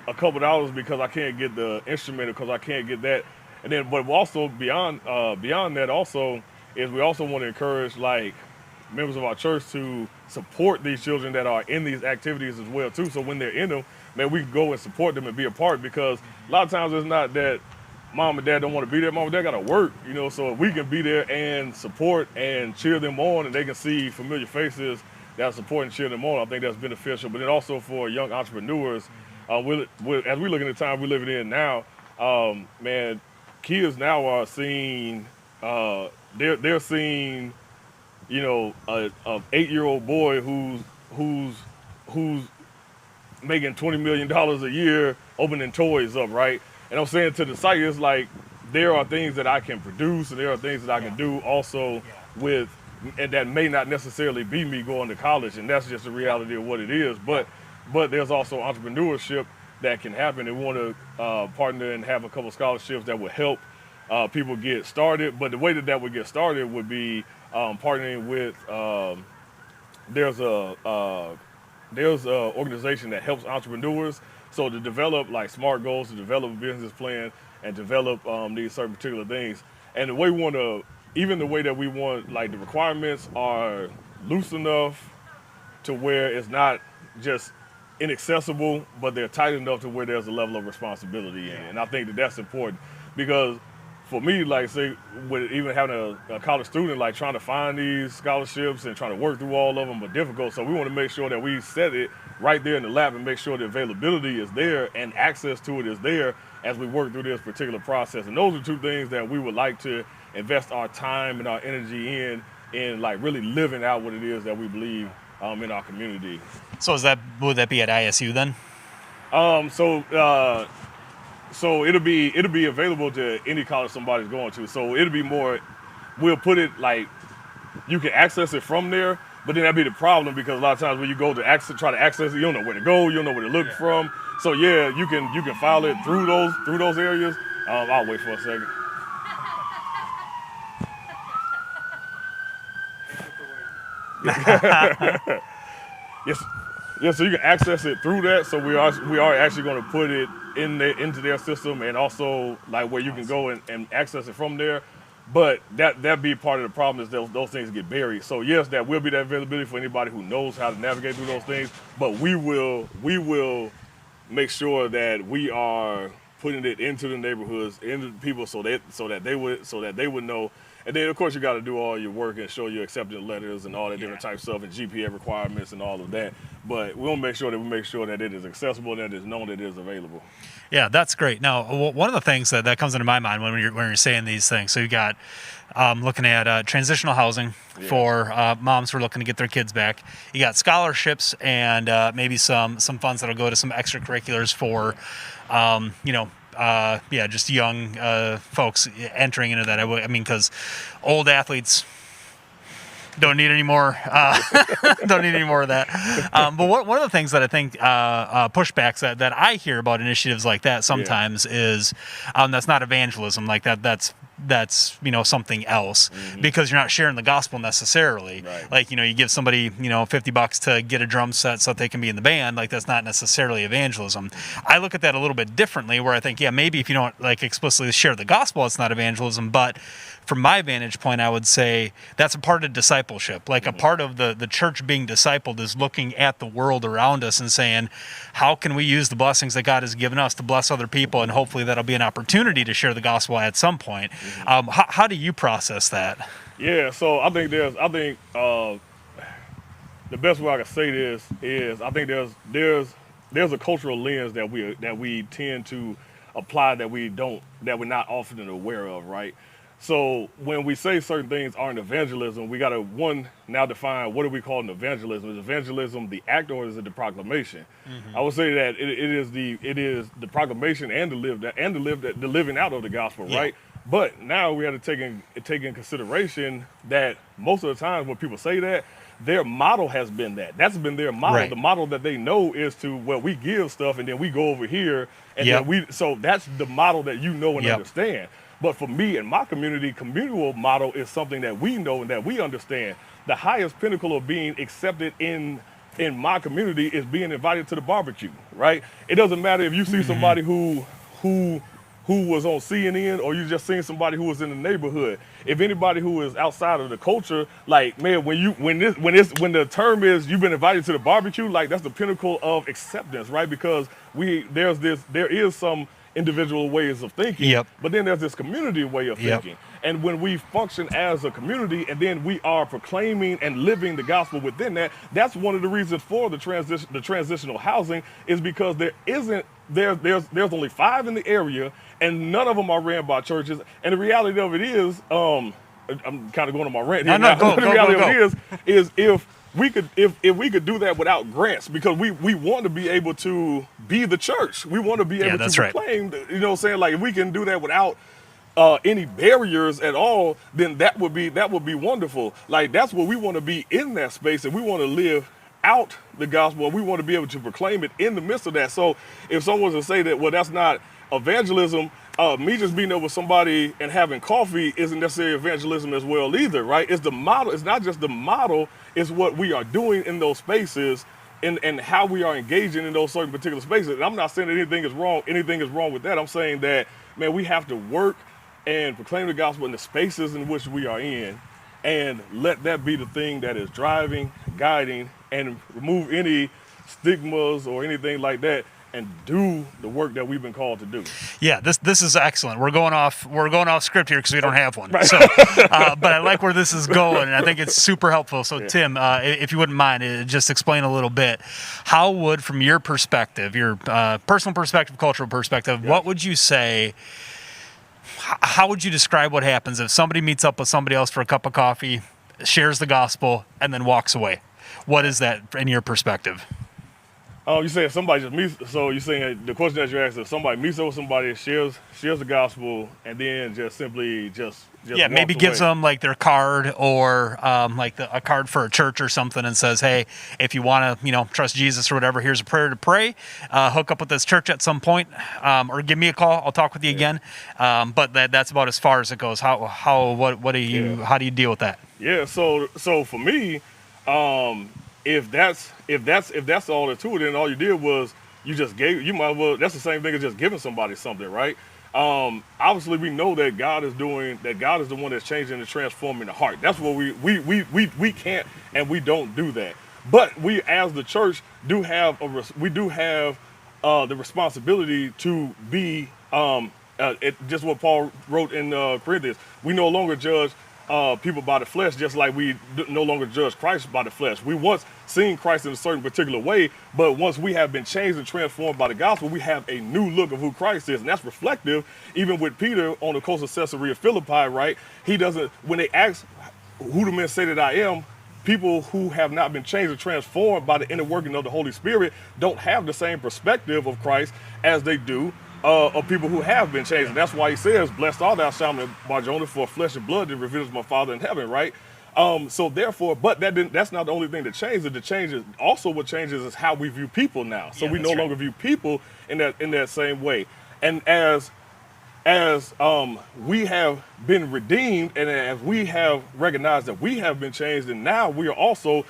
a couple dollars because I can't get the instrument or because I can't get that. And then, but also beyond that also is we also want to encourage like members of our church to support these children that are in these activities as well too. So when they're in them, man, we can go and support them and be a part, because a lot of times it's not that mom and dad don't want to be there. Mom and dad got to work, so if we can be there and support and cheer them on, and they can see familiar faces that support and cheer them on, I think that's beneficial. But then also for young entrepreneurs, as we look at the time we're living in now, man, kids now are seeing, they're seeing you know, a 8-year-old boy who's making $20 million a year opening toys up, right? And I'm saying to the site, it's like there are things that I can produce and there are things that I can do also with, and that may not necessarily be me going to college, and that's just the reality of what it is. But there's also entrepreneurship that can happen, and we want to partner and have a couple scholarships that would help people get started. But the way that would get started would be partnering with there's a organization that helps entrepreneurs. So to develop like SMART goals, to develop a business plan, and develop these certain particular things. And the way we want to, even the way that we want, like the requirements are loose enough to where it's not just inaccessible, but they're tight enough to where there's a level of responsibility in it. And I think that that's important because for me, like say, with even having a college student, like trying to find these scholarships and trying to work through all of them are difficult. So we want to make sure that we set it right there in the lap and make sure the availability is there and access to it is there as we work through this particular process. And those are two things that we would like to invest our time and our energy in like really living out what it is that we believe in our community. So would that be at ISU then? So it'll be available to any college somebody's going to. So it'll be more, we'll put it like you can access it from there, but then that'd be the problem because a lot of times when you go to try to access it, you don't know where to go, you don't know where to look from. So yeah, you can file it through those areas. I'll wait for a second. Yes, so you can access it through that. So we are actually going to put it into their system, and also like where you can go and access it from there. But that be part of the problem is those things get buried. So yes, that will be that availability for anybody who knows how to navigate through those things. But we will make sure that we are putting it into the neighborhoods, into the people, so that they would know. And then of course you got to do all your work and show your acceptance letters and all that different type of stuff and GPA requirements and all of that. But we'll make sure that it is accessible and that it's known that it is available. Yeah, that's great. Now, one of the things that comes into my mind when you're saying these things, so you got looking at transitional housing for moms who are looking to get their kids back. You got scholarships and maybe some funds that'll go to some extracurriculars for, just young folks entering into that. I mean, because old athletes don't need any more. Don't need any more of that. But one of the things that I think pushbacks that I hear about initiatives like that sometimes is that's not evangelism. Like that's something else because you're not sharing the gospel necessarily. Right. Like you give somebody $50 to get a drum set so that they can be in the band. Like that's not necessarily evangelism. I look at that a little bit differently, where I think maybe if you don't like explicitly share the gospel, it's not evangelism, but from my vantage point, I would say that's a part of discipleship. Like a part of the church being discipled is looking at the world around us and saying, how can we use the blessings that God has given us to bless other people? And hopefully that'll be an opportunity to share the gospel at some point. How do you process that? Yeah, so I think the best way I can say this is I think there's a cultural lens that we tend to apply that we're not often aware of, right? So when we say certain things aren't evangelism, we got to now define what do we call an evangelism? Is evangelism the act or is it the proclamation? I would say that it is the proclamation and the living out of the gospel, right? But now we have to take in consideration that most of the times when people say that, their model has been that. That's been their model. Right. The model that they know is we give stuff and then we go over here and then so that's the model that and understand. But for me and my communal model is something that we know and that we understand. The highest pinnacle of being accepted in my community is being invited to the barbecue, right? It doesn't matter if you see somebody who was on CNN or you just seen somebody who was in the neighborhood. If anybody who is outside of the culture, like, man, when the term is you've been invited to the barbecue, like that's the pinnacle of acceptance, right? Because there is some individual ways of thinking, but then there's this community way of thinking. And when we function as a community and then we are proclaiming and living the gospel within that, that's one of the reasons for the transitional housing is because there's only 5 in the area and none of them are ran by churches. And the reality of it is, I'm kind of going on my rant No, here. no, Now, go, the go, reality go, of go. it is if we could do that without grants, because we want to be able to be the church. We want to be able that's to right. proclaim, you know what I'm saying? Like, if we can do that without any barriers at all, then that would be wonderful. Like, that's what we want to be in that space, and we want to live out the gospel, and we want to be able to proclaim it in the midst of that. So if someone was to say that, well, that's not evangelism, me just being there with somebody and having coffee isn't necessarily evangelism as well either, right? It's the model. It's not just the model, it's what we are doing in those spaces and how we are engaging in those certain particular spaces. And I'm not saying that anything is wrong with that. I'm saying that, man, we have to work and proclaim the gospel in the spaces in which we are in, and let that be the thing that is driving, guiding, and remove any stigmas or anything like that, and do the work that we've been called to do. Yeah, this is excellent. We're going off script here because we don't have one. Right. So, but I like where this is going, and I think it's super helpful. So, Tim, if you wouldn't mind, just explain a little bit. How would, from your perspective, your personal perspective, cultural perspective, what would you say? How would you describe what happens if somebody meets up with somebody else for a cup of coffee, shares the gospel, and then walks away? What is that in your perspective? Oh, you say if somebody just meets. So you're saying the question that you asked, if somebody meets up with somebody, shares the gospel, and then just simply just yeah, maybe gives them like their card or like a card for a church or something, and says, hey, if you want to trust Jesus or whatever, here's a prayer to pray. Hook up with this church at some point, or give me a call. I'll talk with you again. But that's about as far as it goes. How do you deal with that? Yeah. So for me, if that's all there to it, then all you did was you just gave. You might well. That's the same thing as just giving somebody something, right? Obviously, we know that God is the one that's changing and transforming the heart. That's what we can't and we don't do that. But we, as the church, do have the responsibility to be just what Paul wrote in Corinthians. We no longer judge people by the flesh, just like we no longer judge Christ by the flesh. We once seen Christ in a certain particular way, but once we have been changed and transformed by the gospel, we have a new look of who Christ is, and that's reflective even with Peter on the coast of Caesarea Philippi, right? He doesn't, when they ask, who do men say that I am? People who have not been changed and transformed by the inner working of the Holy Spirit don't have the same perspective of Christ as they do of people who have been changed. And that's why he says, blessed art thou, Simon Bar-Jonah, for flesh and blood that reveals my Father in heaven, right? So therefore, but that's not the only thing that changes. The changes, also what changes is how we view people now. So we no longer view people in that same way. And as we have been redeemed, and as we have recognized that we have been changed, and now we are also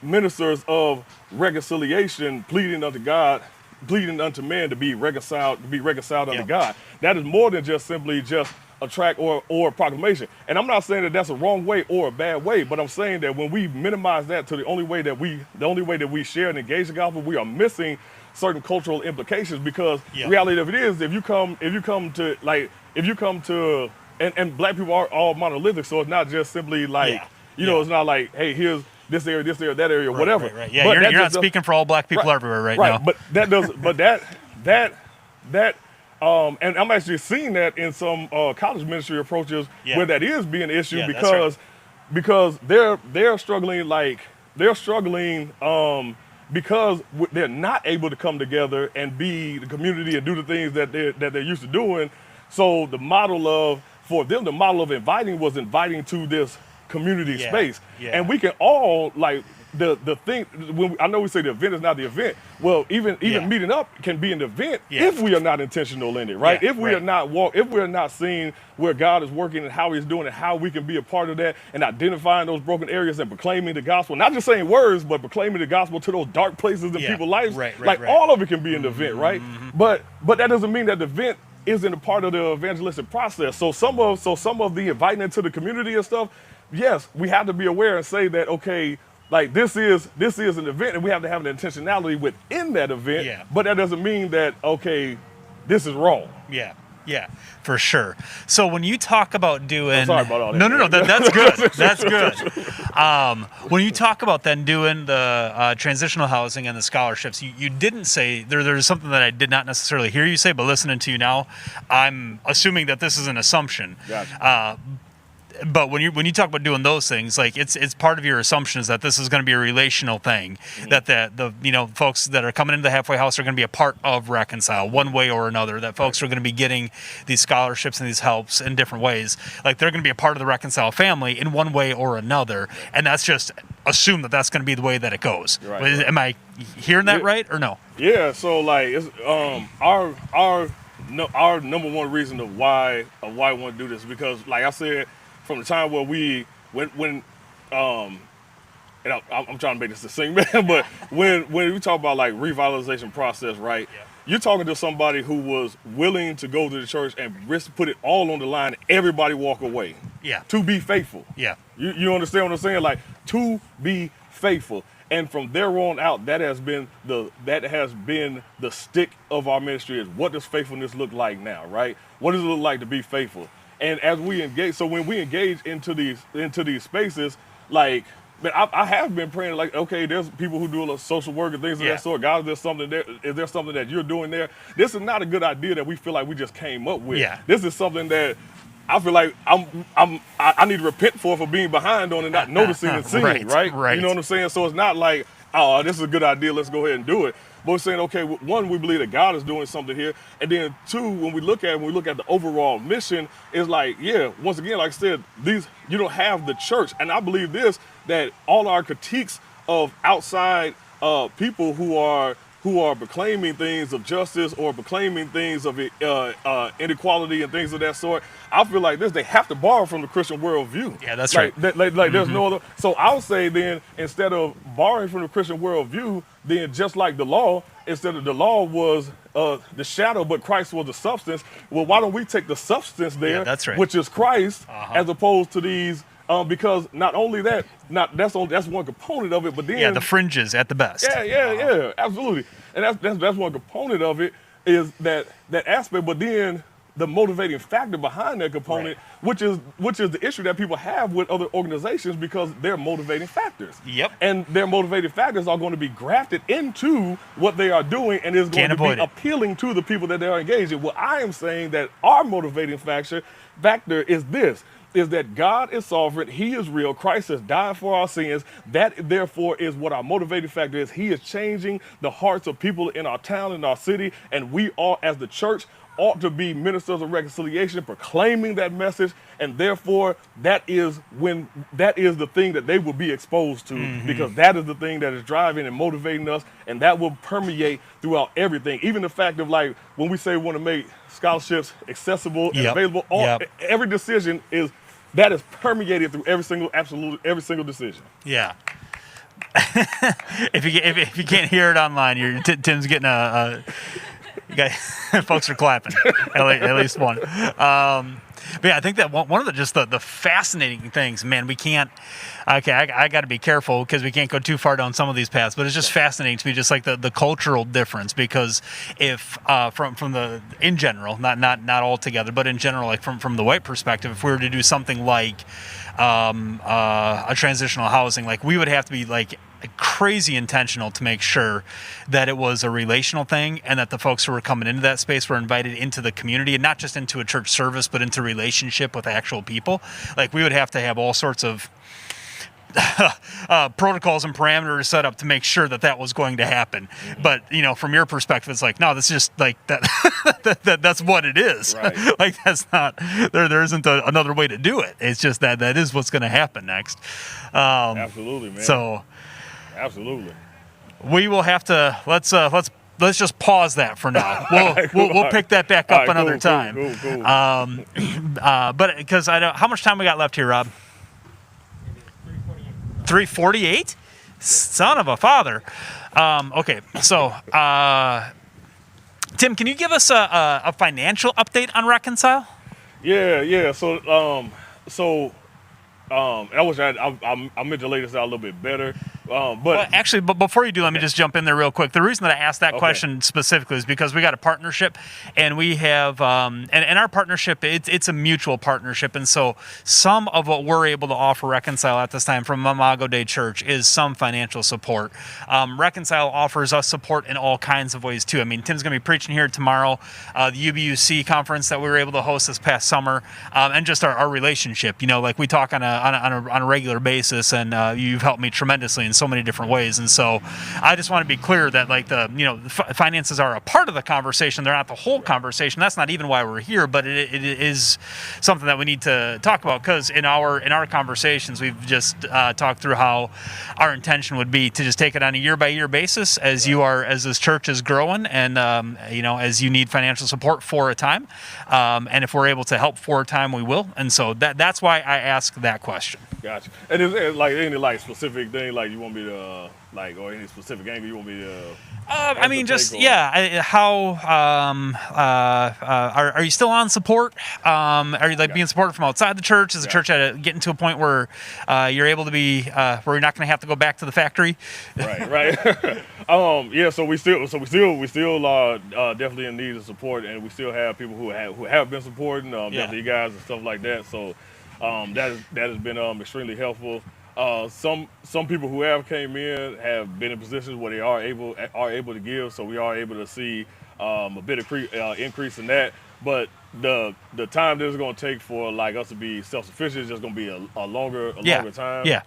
ministers of reconciliation, pleading unto God, pleading unto man to be reconciled unto God. That is more than just simply just a tract or a proclamation. And I'm not saying that that's a wrong way or a bad way, but I'm saying that when we minimize that to the only way that we share and engage the gospel, we are missing certain cultural implications, because the reality of it is, if you come to and black people are all monolithic, so it's not just simply like it's not like, hey, here's this area, that area, whatever. Right. Yeah, you're not speaking for all black people everywhere now. But and I'm actually seeing that in some college ministry approaches where that is being an issue, because they're struggling because they're not able to come together and be the community and do the things that they're used to doing. So the model of inviting was inviting to this community space. And we can all, like, the thing, when I know we say the event is not the event. Well, even meeting up can be an event if we are not intentional in it, right? If we are not seeing where God is working and how He's doing it, how we can be a part of that, and identifying those broken areas and proclaiming the gospel, not just saying words, but proclaiming the gospel to those dark places in people's lives. All of it can be an event, right? But that doesn't mean that the event isn't a part of the evangelistic process. So some of the inviting into the community and stuff, yes, we have to be aware and say that, okay, like this is an event, and we have to have an intentionality within that event. But that doesn't mean that, okay, this is wrong. Yeah, for sure. So when you talk about doing, I'm sorry about all that. No, that's good. That's good. When you talk about then doing the transitional housing and the scholarships, you didn't say there's something that I did not necessarily hear you say, but listening to you now, I'm assuming that this is an assumption. Gotcha. but when you talk about doing those things, like it's part of your assumption is that this is going to be a relational thing, that the folks that are coming into the halfway house are going to be a part of Reconcile one way or another, that folks are going to be getting these scholarships and these helps in different ways, like they're going to be a part of the Reconcile family in one way or another, and that's just assume that that's going to be the way that it goes. Right. Am I hearing that right or no? Yeah, so like it's our number one reason of why we want to do this, because like I said, from the time where when and I'm trying to make this succinct, man, but when we talk about like revitalization process, right? Yeah. You're talking to somebody who was willing to go to the church and put it all on the line, and everybody walk away. Yeah. To be faithful. Yeah. You understand what I'm saying? Like, to be faithful. And from there on out, that has been the stick of our ministry, is what does faithfulness look like now, right? What does it look like to be faithful? And as we engage, so when we engage into these spaces, like, man, I have been praying, like, okay, there's people who do a little social work and things of that sort. God, is there something that you're doing there? This is not a good idea that we feel like we just came up with. Yeah. This is something that I feel like I need to repent for being behind on and not noticing and seeing, right? You know what I'm saying? So it's not like, oh, this is a good idea, let's go ahead and do it. But we're saying, okay, one, we believe that God is doing something here. And then two, when we look at the overall mission, it's like, yeah, once again, like I said, you don't have the church. And I believe this, that all our critiques of outside people who are proclaiming things of justice or proclaiming things of inequality and things of that sort, I feel like they have to borrow from the Christian worldview. Yeah, that's right. There's no other. So I would say then, instead of borrowing from the Christian worldview, then just like the law, instead of the law was the shadow, but Christ was the substance. Well, why don't we take the substance there, which is Christ, as opposed to these. Because not only that, that's one component of it, but then the fringes at the best. Yeah, absolutely, and that's one component of it, is that aspect. But then the motivating factor behind that component, which is the issue that people have with other organizations, because they're motivating factors. Yep. And their motivating factors are going to be grafted into what they are doing, and is going to be appealing to the people that they are engaging. Well, I am saying that our motivating factor is this. Is that God is sovereign, He is real, Christ has died for our sins. That, therefore, is what our motivating factor is. He is changing the hearts of people in our town, in our city, and we all, as the church, ought to be ministers of reconciliation, proclaiming that message, and therefore, that is the thing that they will be exposed to, because that is the thing that is driving and motivating us, and that will permeate throughout everything. Even the fact of, like, when we say we want to make scholarships accessible and available, every decision is permeated through every single decision. Yeah. If you can't hear it online, Tim's getting folks are clapping, at least one. But yeah, I think that one of the fascinating things, man, we can't. Okay, I got to be careful because we can't go too far down some of these paths. But it's just fascinating to me, just like the cultural difference. Because if from the in general, not all together, but in general, like from the white perspective, if we were to do something like a transitional housing, like we would have to be like crazy intentional to make sure that it was a relational thing, and that the folks who were coming into that space were invited into the community, and not just into a church service, but into relationship with actual people. Like we would have to have all sorts of protocols and parameters set up to make sure that was going to happen. But from your perspective, it's like, no, this is just like that. That's what it is. Right. Like that's not there isn't another way to do it. It's just that is what's going to happen next. Absolutely, man. So absolutely, we will have to let's just pause that for now. We'll pick that back up another time. Cool. But because I don't, how much time we got left here, Rob? 3:48? Son of a father. Okay, so Tim, can you give us a financial update on Reconcile? Yeah. So I wish I meant to lay this out a little bit better. But actually, but before you do, let me just jump in there real quick. The reason that I asked that question specifically is because we got a partnership, and we have, and our partnership, it's a mutual partnership, and so some of what we're able to offer Reconcile at this time from Imago Day Church is some financial support. Reconcile offers us support in all kinds of ways too. I mean, Tim's going to be preaching here tomorrow, the UBUC conference that we were able to host this past summer, and just our relationship. You know, like we talk on a regular basis, and you've helped me tremendously in so many different ways. And so I just want to be clear that like the finances are a part of the conversation. They're not the whole conversation. That's not even why we're here, but it is something that we need to talk about, because in our conversations, we've just talked through how our intention would be to just take it on a year by year basis as this church is growing, and as you need financial support for a time, and if we're able to help for a time, we will. And so that's why I asked that question. Gotcha. And is there like any like specific thing like you want me to or any specific angle you want me to? I mean, just how are you still on support? Are you being supported from outside the church? Is the church getting to a point where you're able to be where you're not going to have to go back to the factory? Right. Yeah. So we still definitely in need of support, and we still have people who have been supporting definitely you guys and stuff like that. So that has been extremely helpful. Some people who have came in have been in positions where they are able to give, so we are able to see a bit of increase in that. But the time that it's going to take for like us to be self-sufficient is just going to be a longer time. Yeah.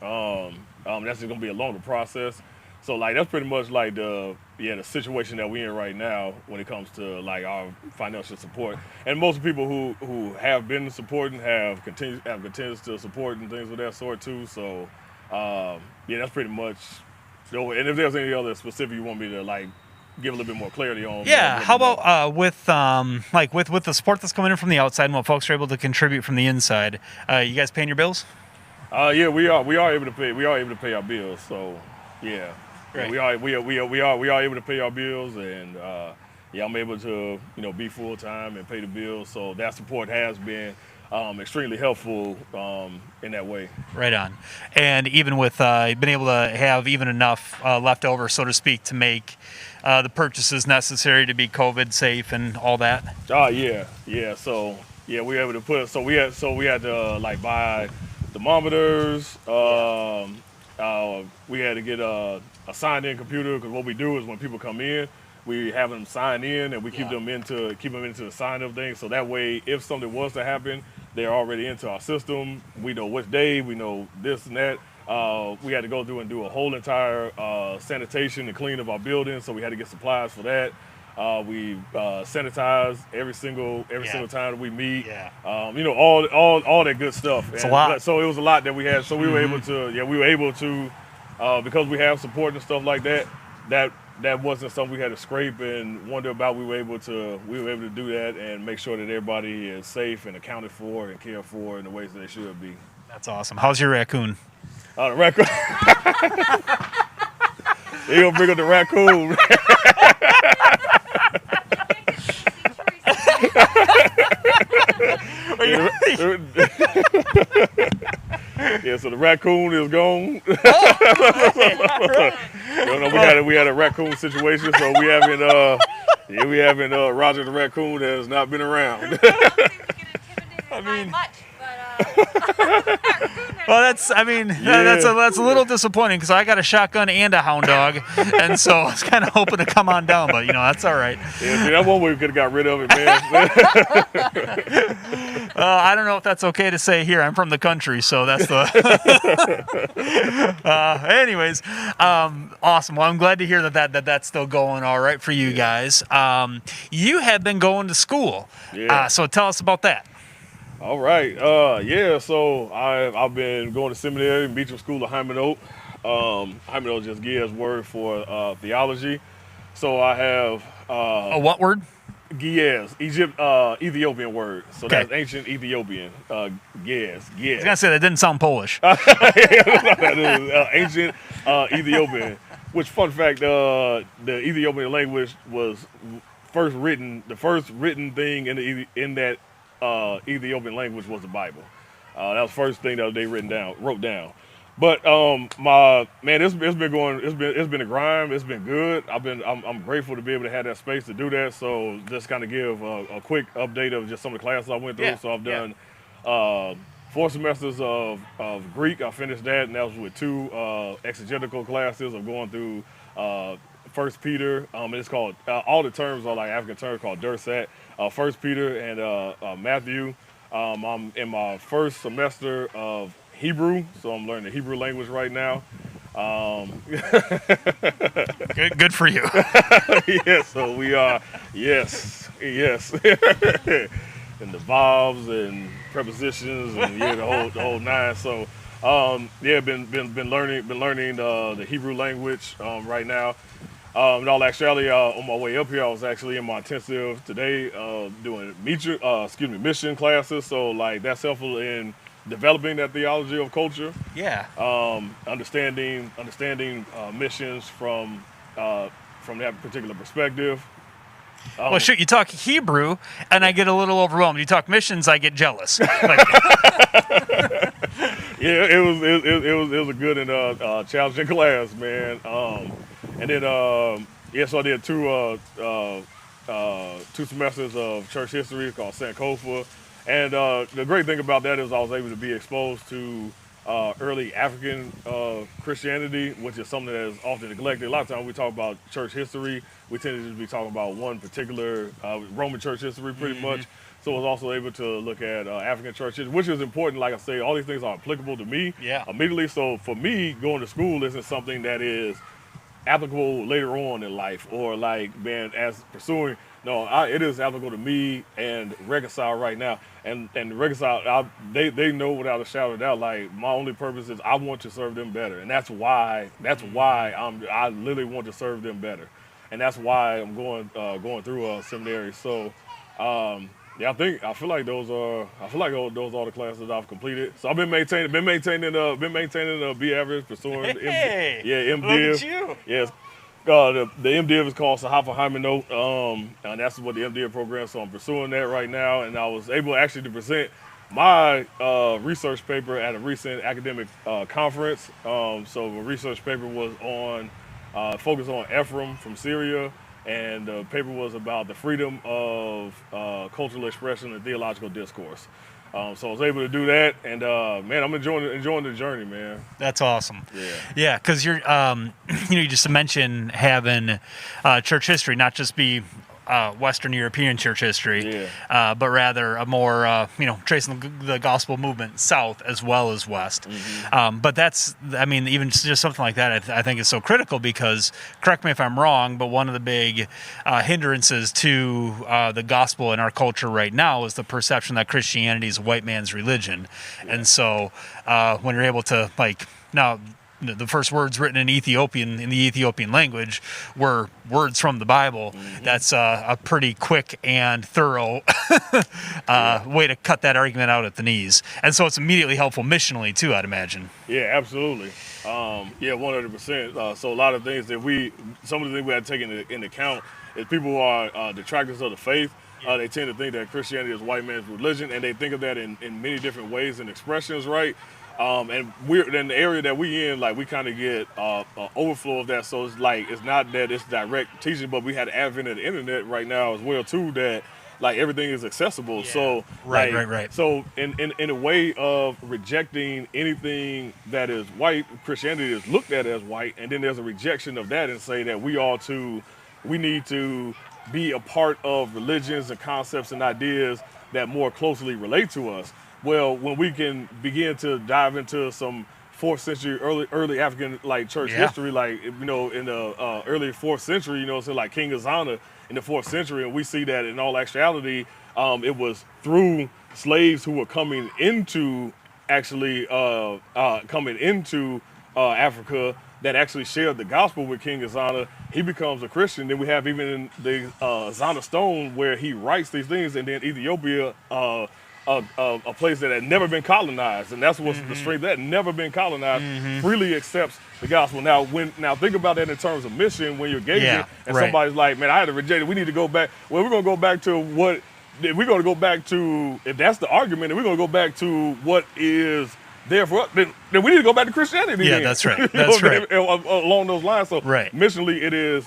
That's just going to be a longer process. So like that's pretty much like the situation that we're in right now when it comes to like our financial support. And most people who have been supporting have continued to support and things of that sort too. So that's pretty much. And if there's any other specific you want me to like give a little bit more clarity on. Yeah. How about with the support that's coming in from the outside and what folks are able to contribute from the inside? You guys paying your bills? Yeah, we are able to pay. We are able to pay our bills. So yeah. Right. We are able to pay our bills, and I'm able to be full time and pay the bills. So that support has been extremely helpful in that way. Right on. And even with been able to have even enough left over, so to speak, to make the purchases necessary to be COVID safe and all that. Yeah. So we were able to put. So we had to like buy thermometers. We had to get a signed-in computer, because what we do is when people come in, we have them sign in, and we keep them into the sign-up thing. So that way, if something was to happen, they're already into our system. We know which day, we know this and that. We had to go through and do a whole entire sanitation and clean of our building, so we had to get supplies for that. We sanitize every single time that we meet. Yeah. All that good stuff. It's a lot. So it was a lot that we had. So we were able to, because we have support and stuff like that. That wasn't something we had to scrape and wonder about. We were able to do that and make sure that everybody is safe and accounted for and cared for in the ways that they should be. That's awesome. How's your raccoon? The raccoon. You gonna bring up the raccoon? Yeah, so the raccoon is gone. We had a raccoon situation, so we haven't Roger the raccoon has not been around. I mean, much, well, that's a little disappointing, because I got a shotgun and a hound dog, and so I was kind of hoping to come on down, but that's all right. Yeah, see, that's one way we could have got rid of it, man. I don't know if that's okay to say here. I'm from the country, so that's the. Anyways, awesome. Well, I'm glad to hear that's still going all right for you guys. You have been going to school, so tell us about that. All right. So I've been going to seminary, Beecham School of Hyman Oak. Hyman Oak just gives word for theology. So I have a what word? Gies, Ethiopian word. So that's ancient Ethiopian. Gies. I was gonna say that didn't sound Polish. That is ancient Ethiopian. Which, fun fact, the Ethiopian language was the first written thing in that Ethiopian language was the Bible. That was the first thing that they wrote down. But my man, it's been going. It's been a grind. It's been good. I'm grateful to be able to have that space to do that. So just kind of give a quick update of just some of the classes I went through. Yeah, So I've done 4 semesters of Greek. I finished that, and that was with 2 exegetical classes. I'm going through First Peter. It's called all the terms are like African terms called Dursat. First Peter and Matthew. I'm in my first semester of Hebrew, so I'm learning the Hebrew language right now. Good for you. Yeah, so we are, yes. And the vowels and prepositions and the whole 9. So been learning the Hebrew language right now. In all actuality, on my way up here, I was actually in my intensive today doing mission classes. So like that's helpful in developing that theology of culture. Yeah. Understanding missions from that particular perspective. Well, shoot, you talk Hebrew, and I get a little overwhelmed. You talk missions, I get jealous. Like, Yeah, it was a good and challenging class, man. And then so I did 2 semesters of church history called Sankofa, and the great thing about that is I was able to be exposed to early African Christianity, which is something that is often neglected. A lot of times we talk about church history, we tend to just be talking about one particular Roman church history pretty much. So I was also able to look at African church history, which is important. Like I say, all these things are applicable to me immediately. So for me, going to school isn't something that is applicable later on in life or like, man, as pursuing. No, it is applicable to me and Reconcile right now. And Reconcile, they know without a shadow of doubt, like my only purpose is I want to serve them better. And that's why I literally want to serve them better. And that's why I'm going through a seminary. So I feel like those are the classes I've completed. So I've been maintaining a B average, pursuing MDiv. Look at you. Yes. The MDiv is called Sahafa Hymenot, and that's what the MDiv program. So I'm pursuing that right now, and I was able actually to present my research paper at a recent academic conference. So the research paper was on focused on Ephraim from Syria, and the paper was about the freedom of cultural expression and theological discourse. So I was able to do that, and man, I'm enjoying the journey, man. That's awesome. Yeah, because you're, you just mentioned having church history not just be Western European church history, but rather a more, tracing the gospel movement south as well as west. But that's, even just something like that, I think is so critical because, correct me if I'm wrong, but one of the big hindrances to the gospel in our culture right now is the perception that Christianity is a white man's religion. And so when you're able to, now, the first words written in the Ethiopian language were words from the Bible. That's a pretty quick and thorough way to cut that argument out at the knees. And so it's immediately helpful missionally too, I'd imagine. Yeah, absolutely. 100%. So a lot of things some of the things we had to take into account is people who are detractors of the faith. They tend to think that Christianity is white man's religion, and they think of that in many different ways and expressions, right? And we're in the area that we in, like we kind of get overflow of that. So it's not that it's direct teaching, but we had the advent of the internet right now as well too. That like everything is accessible. Yeah. So right. So in a way of rejecting anything that is white, Christianity is looked at as white, and then there's a rejection of that and say that we need to be a part of religions and concepts and ideas that more closely relate to us. Well, when we can begin to dive into some 4th century early African church history, in the early 4th century, so like King Azana in the 4th century, and we see that in all actuality, it was through slaves who were coming into Africa that actually shared the gospel with King Azana. He becomes a Christian. Then we have even the Azana stone where he writes these things, and then Ethiopia. A place that had never been colonized, and that's what's the strength that had never been colonized freely accepts the gospel. Now think about that in terms of mission when you're gauging and somebody's like, man, I had to reject it. We need to go back. Well, we're gonna go back to if that's the argument, then we're gonna go back to what is therefore, then we need to go back to Christianity. Yeah, then. that's right. That's right. Along those lines. So right. missionally, it is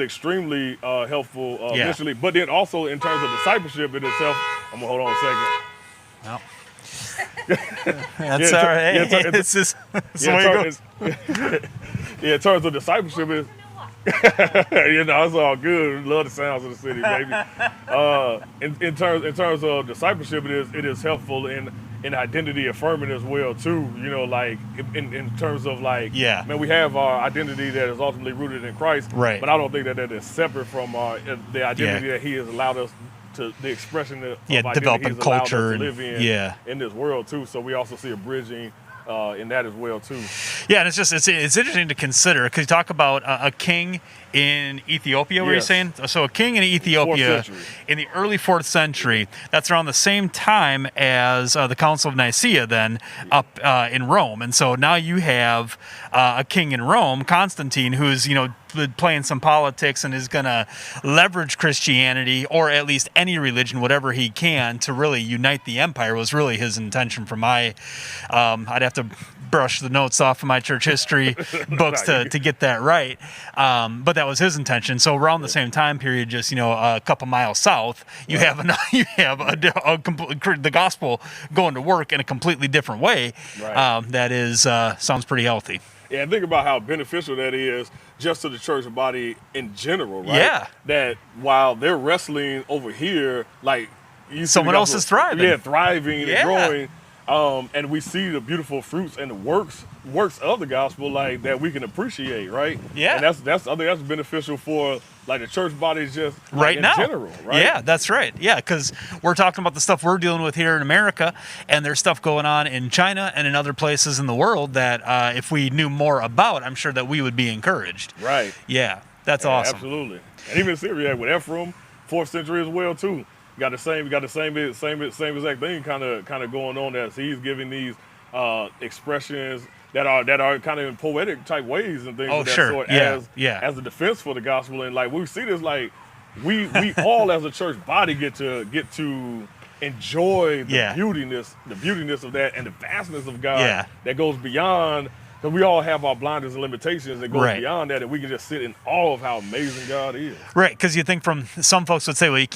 extremely helpful missionally, but then also in terms of discipleship in itself. I'm gonna hold on a second. Well, that's all right. It's just in terms of discipleship, is it's all good. Love the sounds of the city, baby. In terms of discipleship, it is helpful in identity affirming as well too. Like in terms of like, man, we have our identity that is ultimately rooted in Christ, right? But I don't think that is separate from the identity that He has allowed us to, the expression of developing culture to live in this world too. So we also see a bridging in that as well too. Yeah, and it's interesting to consider because you talk about a king in Ethiopia. What are you saying? So a king in Ethiopia in the early 4th century. That's around the same time as the Council of Nicaea, then up in Rome. And so now you have a king in Rome, Constantine, who's playing some politics and is going to leverage Christianity or at least any religion, whatever he can, to really unite the empire. Was really his intention. From my, I'd have to brush the notes off of my church history books to get that right. But that was his intention. So around the same time period, just a couple miles south, you have the gospel going to work in a completely different way. Right. That is sounds pretty healthy. Yeah, and think about how beneficial that is just to the church body in general, right? Yeah. That while they're wrestling over here, like someone else is thriving. Yeah, thriving and growing. And we see the beautiful fruits and the works of the gospel, like that we can appreciate, right? Yeah. And I think that's beneficial for like the church body just right in now. General, right? Yeah, that's right. Yeah, because we're talking about the stuff we're dealing with here in America, and there's stuff going on in China and in other places in the world that if we knew more about, I'm sure that we would be encouraged. Right. Yeah, that's awesome. Absolutely. And even Syria with Ephraim, 4th century as well too. Got the same exact thing kind of going on as he's giving these expressions that are kind of in poetic type ways and things of that sort as a defense for the gospel. And like we see this, like we all as a church body get to enjoy the beautiness of that and the vastness of God that goes beyond. Because we all have our blinders and limitations that go beyond that, and we can just sit in awe of how amazing God is. Right, because you think from some folks would say, well, you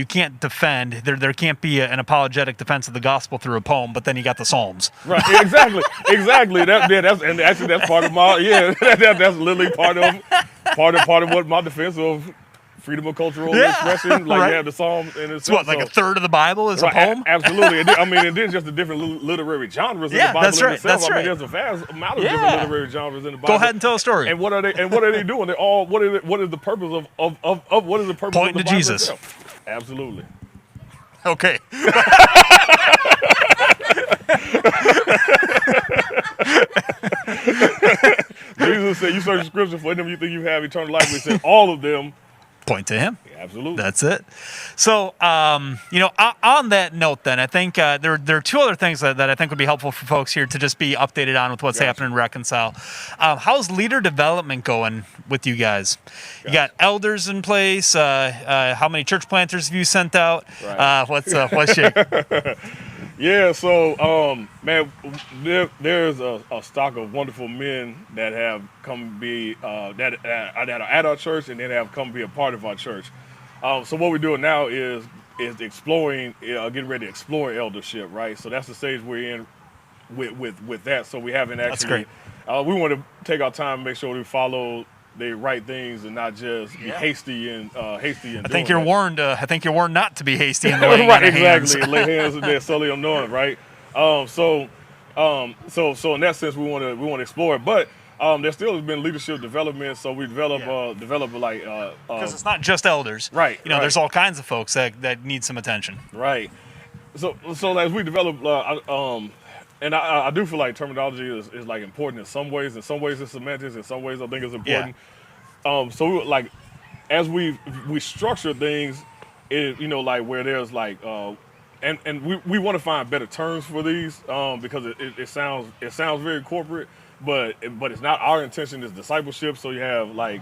can't defend. There can't be an apologetic defense of the gospel through a poem, but then you got the Psalms. Right, exactly. That's part of my that's literally part of what my defense of freedom of cultural expression, like you have the Psalms and it's what, like a third of the Bible is a poem? Absolutely. And then just the different literary genres in the Bible that's right. itself. That's right. There's a vast amount of different literary genres in the Bible. Go ahead and tell a story. And what are they doing? They're all what is the purpose of what is the purpose Pointing of the to Bible Jesus. itself? Absolutely. Okay. Jesus said, "You search the scripture for them you think you have eternal life." We said all of them point to him. Yeah, absolutely. That's it. So, on that note, then, I think there are two other things that I think would be helpful for folks here to just be updated on with what's happening in Reconcile. How's leader development going with you guys? You got elders in place. How many church planters have you sent out? Right. What's your... Yeah, so man, there's a stock of wonderful men that have come be that are at our church and then have come be a part of our church. So what we're doing now is exploring, getting ready to explore eldership, right? So that's the stage we're in with that. So we haven't actually. That's great. We want to take our time and make sure we follow the right things and not just be hasty and hasty. And I think you're warned. I think you're warned not to be hasty in the laying right, on of exactly. hands. Lay hands and then slowly unknowing, right? So in that sense, we want to explore it, but there still has been leadership development. So we develop like because it's not just elders, right? There's all kinds of folks that need some attention, right? So as we develop, and I do feel like terminology is like important in some ways. In some ways, it's semantics. In some ways, I think it's important. So like as we structure things, like where there's like and we want to find better terms for these because it sounds very corporate, but it's not. Our intention is discipleship. So you have like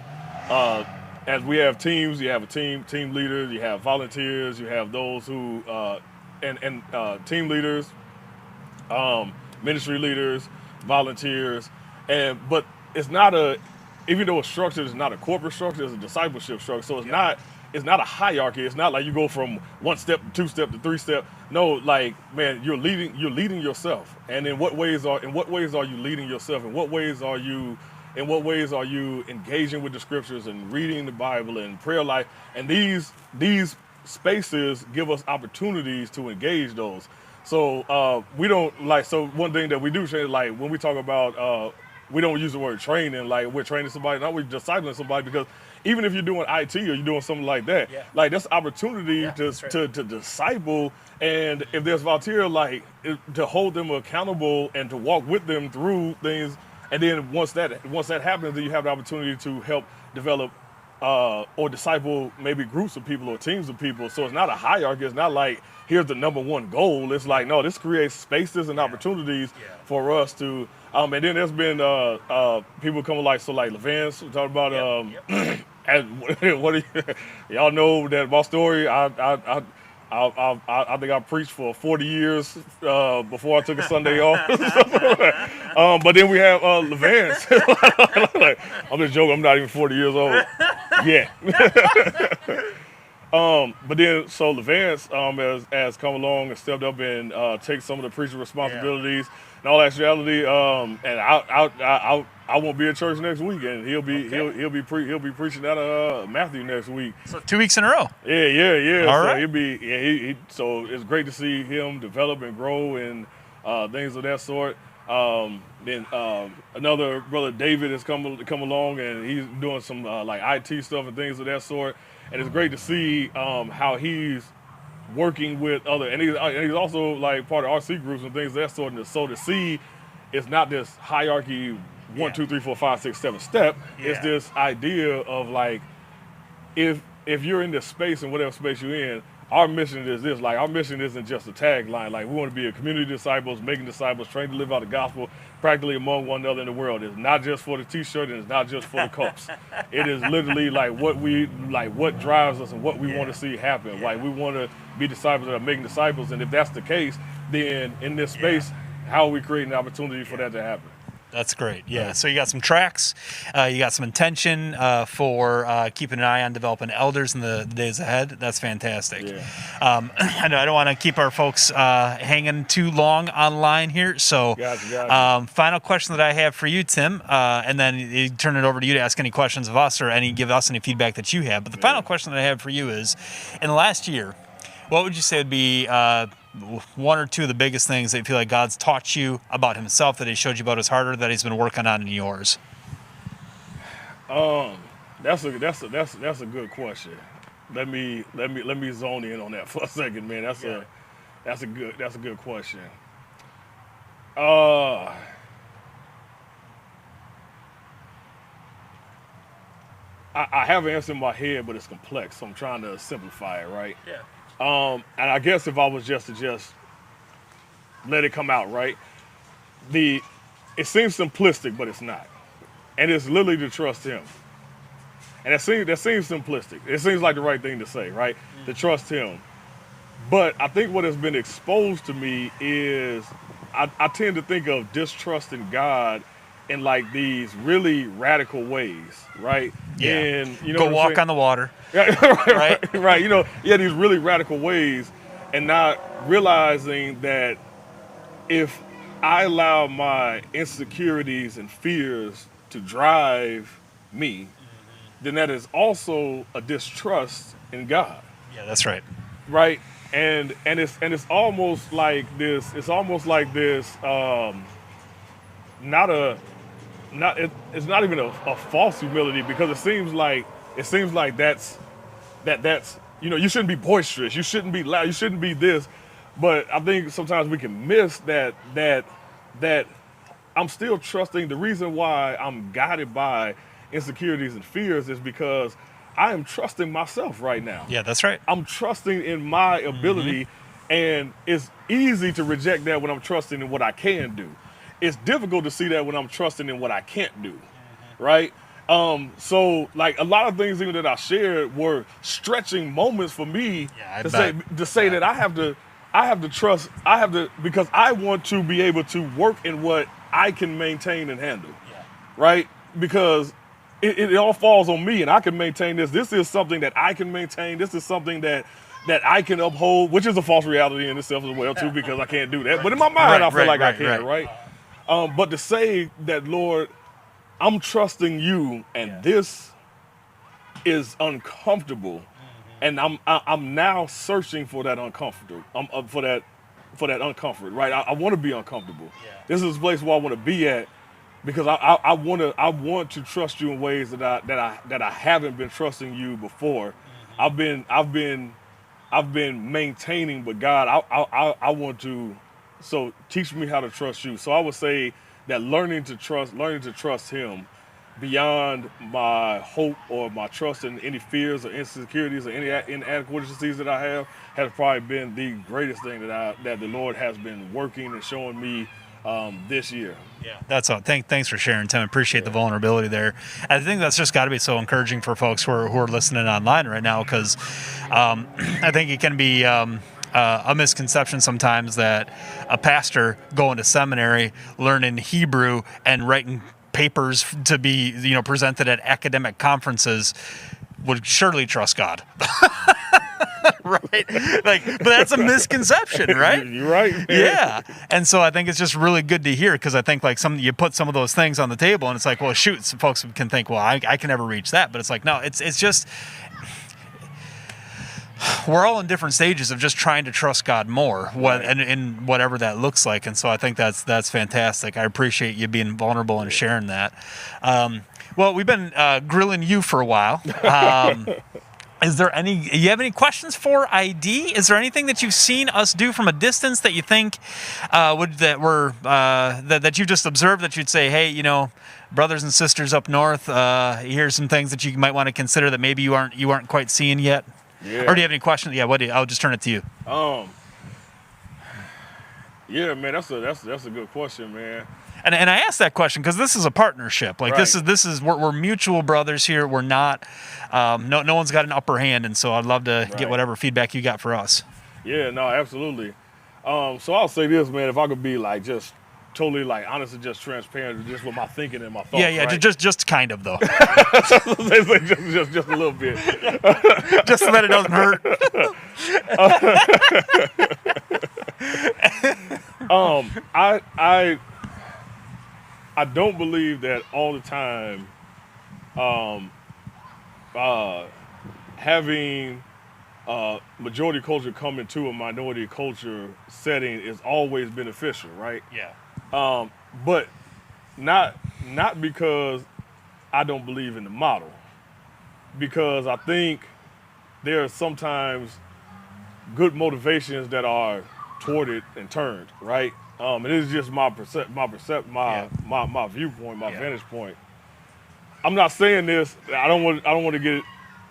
as we have teams, you have a team leaders, you have volunteers, you have those who and team leaders. ministry leaders, volunteers, but it's not even though it's structured, it's not a corporate structure, it's a discipleship structure. So it's not a hierarchy. It's not like you go from 1 step to 2 step to 3 step. No, like, man, you're leading yourself. And in what ways are you leading yourself? In what ways are you engaging with the scriptures and reading the Bible and prayer life? And these spaces give us opportunities to engage those. So we don't like. So one thing that we do say, like when we talk about, we don't use the word training. Like we're training somebody, not we're discipling somebody, because even if you're doing IT or you're doing something like that, like that's opportunity to disciple. And if there's volunteer, like to hold them accountable and to walk with them through things. And then once that happens, then you have the opportunity to help develop or disciple maybe groups of people or teams of people. So it's not a hierarchy. It's not like here's the number one goal. It's like, no, this creates spaces and opportunities for us to. And then there's been people coming like Levance talking about. What do y'all know that my story? I think I preached for 40 years before I took a Sunday off. But then we have Levance. I'm just joking. I'm not even 40 years old yet. But then so Levance has come along and stepped up and take some of the preaching responsibilities. In all actuality, and I won't be at church next week, and he'll be preaching out of Mathews next week. So 2 weeks in a row. Yeah. All so right. So it's great to see him develop and grow and things of that sort. Then another brother David has come along, and he's doing some like IT stuff and things of that sort. And it's great to see how he's working with other, and he's also like part of RC groups and things of that sort. And so to see, it's not this hierarchy 1, 2, 3, 4, 5, 6, 7 step. It's this idea of like, if you're in this space and whatever space you're in, our mission is this. Like, our mission isn't just a tagline. Like, we want to be a community of disciples, making disciples, trained to live out the gospel practically among one another in the world. It's not just for the T-shirt, and it's not just for the cups. It is literally like what drives us and what we want to see happen. Like, we want to be disciples that are making disciples, and if that's the case, then in this space, how are we creating an opportunity for that to happen? That's great. Yeah. So you got some tracks, you got some intention for keeping an eye on developing elders in the days ahead. That's fantastic. Yeah. I know I don't want to keep our folks hanging too long online here. So gotcha. Final question that I have for you, Tim, and then you turn it over to you to ask any questions of us or give us any feedback that you have. But the final question that I have for you is, in the last year, what would you say would be one or two of the biggest things that you feel like God's taught you about himself, that he showed you about his heart, or that he's been working on in yours? That's a good question. Let me zone in on that for a second, man. That's a good question. I have an answer in my head, but it's complex, so I'm trying to simplify it, right? Yeah. And I guess if I was just to let it come out, right? It seems simplistic, but it's not. And it's literally to trust him. And that seems simplistic. It seems like the right thing to say, right? To trust him. But I think what has been exposed to me is I tend to think of distrusting God in like these really radical ways, right? Yeah. And you know, go walk on the water. right. Right. These really radical ways, and not realizing that if I allow my insecurities and fears to drive me, then that is also a distrust in God. Yeah, that's right. Right. And it's almost like this. It's almost like this. It's not even a false humility, because it seems like that's you shouldn't be boisterous, you shouldn't be loud, you shouldn't be this. But I think sometimes we can miss that I'm still trusting. The reason why I'm guided by insecurities and fears is because I am trusting myself right now. Yeah, that's right. I'm trusting in my ability, and it's easy to reject that when I'm trusting in what I can do. It's difficult to see that when I'm trusting in what I can't do, right? So like a lot of things even that I shared were stretching moments for me to say that I have to I have to trust. Because I want to be able to work in what I can maintain and handle. Yeah. Right? Because it all falls on me, and I can maintain this. This is something that I can maintain. This is something that I can uphold, which is a false reality in itself as well too, because I can't do that. Right. But in my mind, I feel like I can. Right? But to say that, Lord, I'm trusting you, and this is uncomfortable, and I'm now searching for that uncomfortable, for that uncomfort. Right? I want to be uncomfortable. Yeah. This is a place where I want to be at. Because I want to trust you in ways that I haven't been trusting you before. Mm-hmm. I've been maintaining, but God, I want to. So teach me how to trust you. So I would say that learning to trust Him beyond my hope or my trust in any fears or insecurities or any inadequacies that I have has probably been the greatest thing that the Lord has been working and showing me this year. Yeah, that's all. Thanks for sharing, Tim. Appreciate the vulnerability there. I think that's just got to be so encouraging for folks who are listening online right now, because I think it can be a misconception sometimes that a pastor going to seminary, learning Hebrew, and writing papers to be presented at academic conferences would surely trust God. Right? But that's a misconception, right? You're right, man. Yeah. And so I think it's just really good to hear, because I think you put some of those things on the table, and it's like, well, shoot, some folks can think, well, I can never reach that. But it's like, no, it's just, we're all in different stages of just trying to trust God more, and whatever that looks like. And so I think that's fantastic. I appreciate you being vulnerable and sharing that. Well, we've been grilling you for a while. You have any questions for ID? Is there anything that you've seen us do from a distance that you think that you just observed that you'd say, hey, brothers and sisters up north, here's some things that you might want to consider that maybe you aren't quite seeing yet? Yeah. Or do you have any questions? Yeah, I'll just turn it to you. Yeah, man, that's a good question, man. And I asked that question because this is a partnership. Like, right. This is we're mutual brothers here. We're not no one's got an upper hand, and so I'd love to get whatever feedback you got for us. Yeah, no, absolutely. So I'll say this, man. If I could be like just totally like honest and just transparent, just with my thinking and my thoughts. Yeah, right? just kind of though. just a little bit. Just so that it doesn't hurt. I don't believe that all the time having majority culture come into a minority culture setting is always beneficial, right? Yeah. But not because I don't believe in the model, because I think there are sometimes good motivations that are thwarted and turned, right? And this is just my viewpoint, my vantage point. I'm not saying this. I don't want to get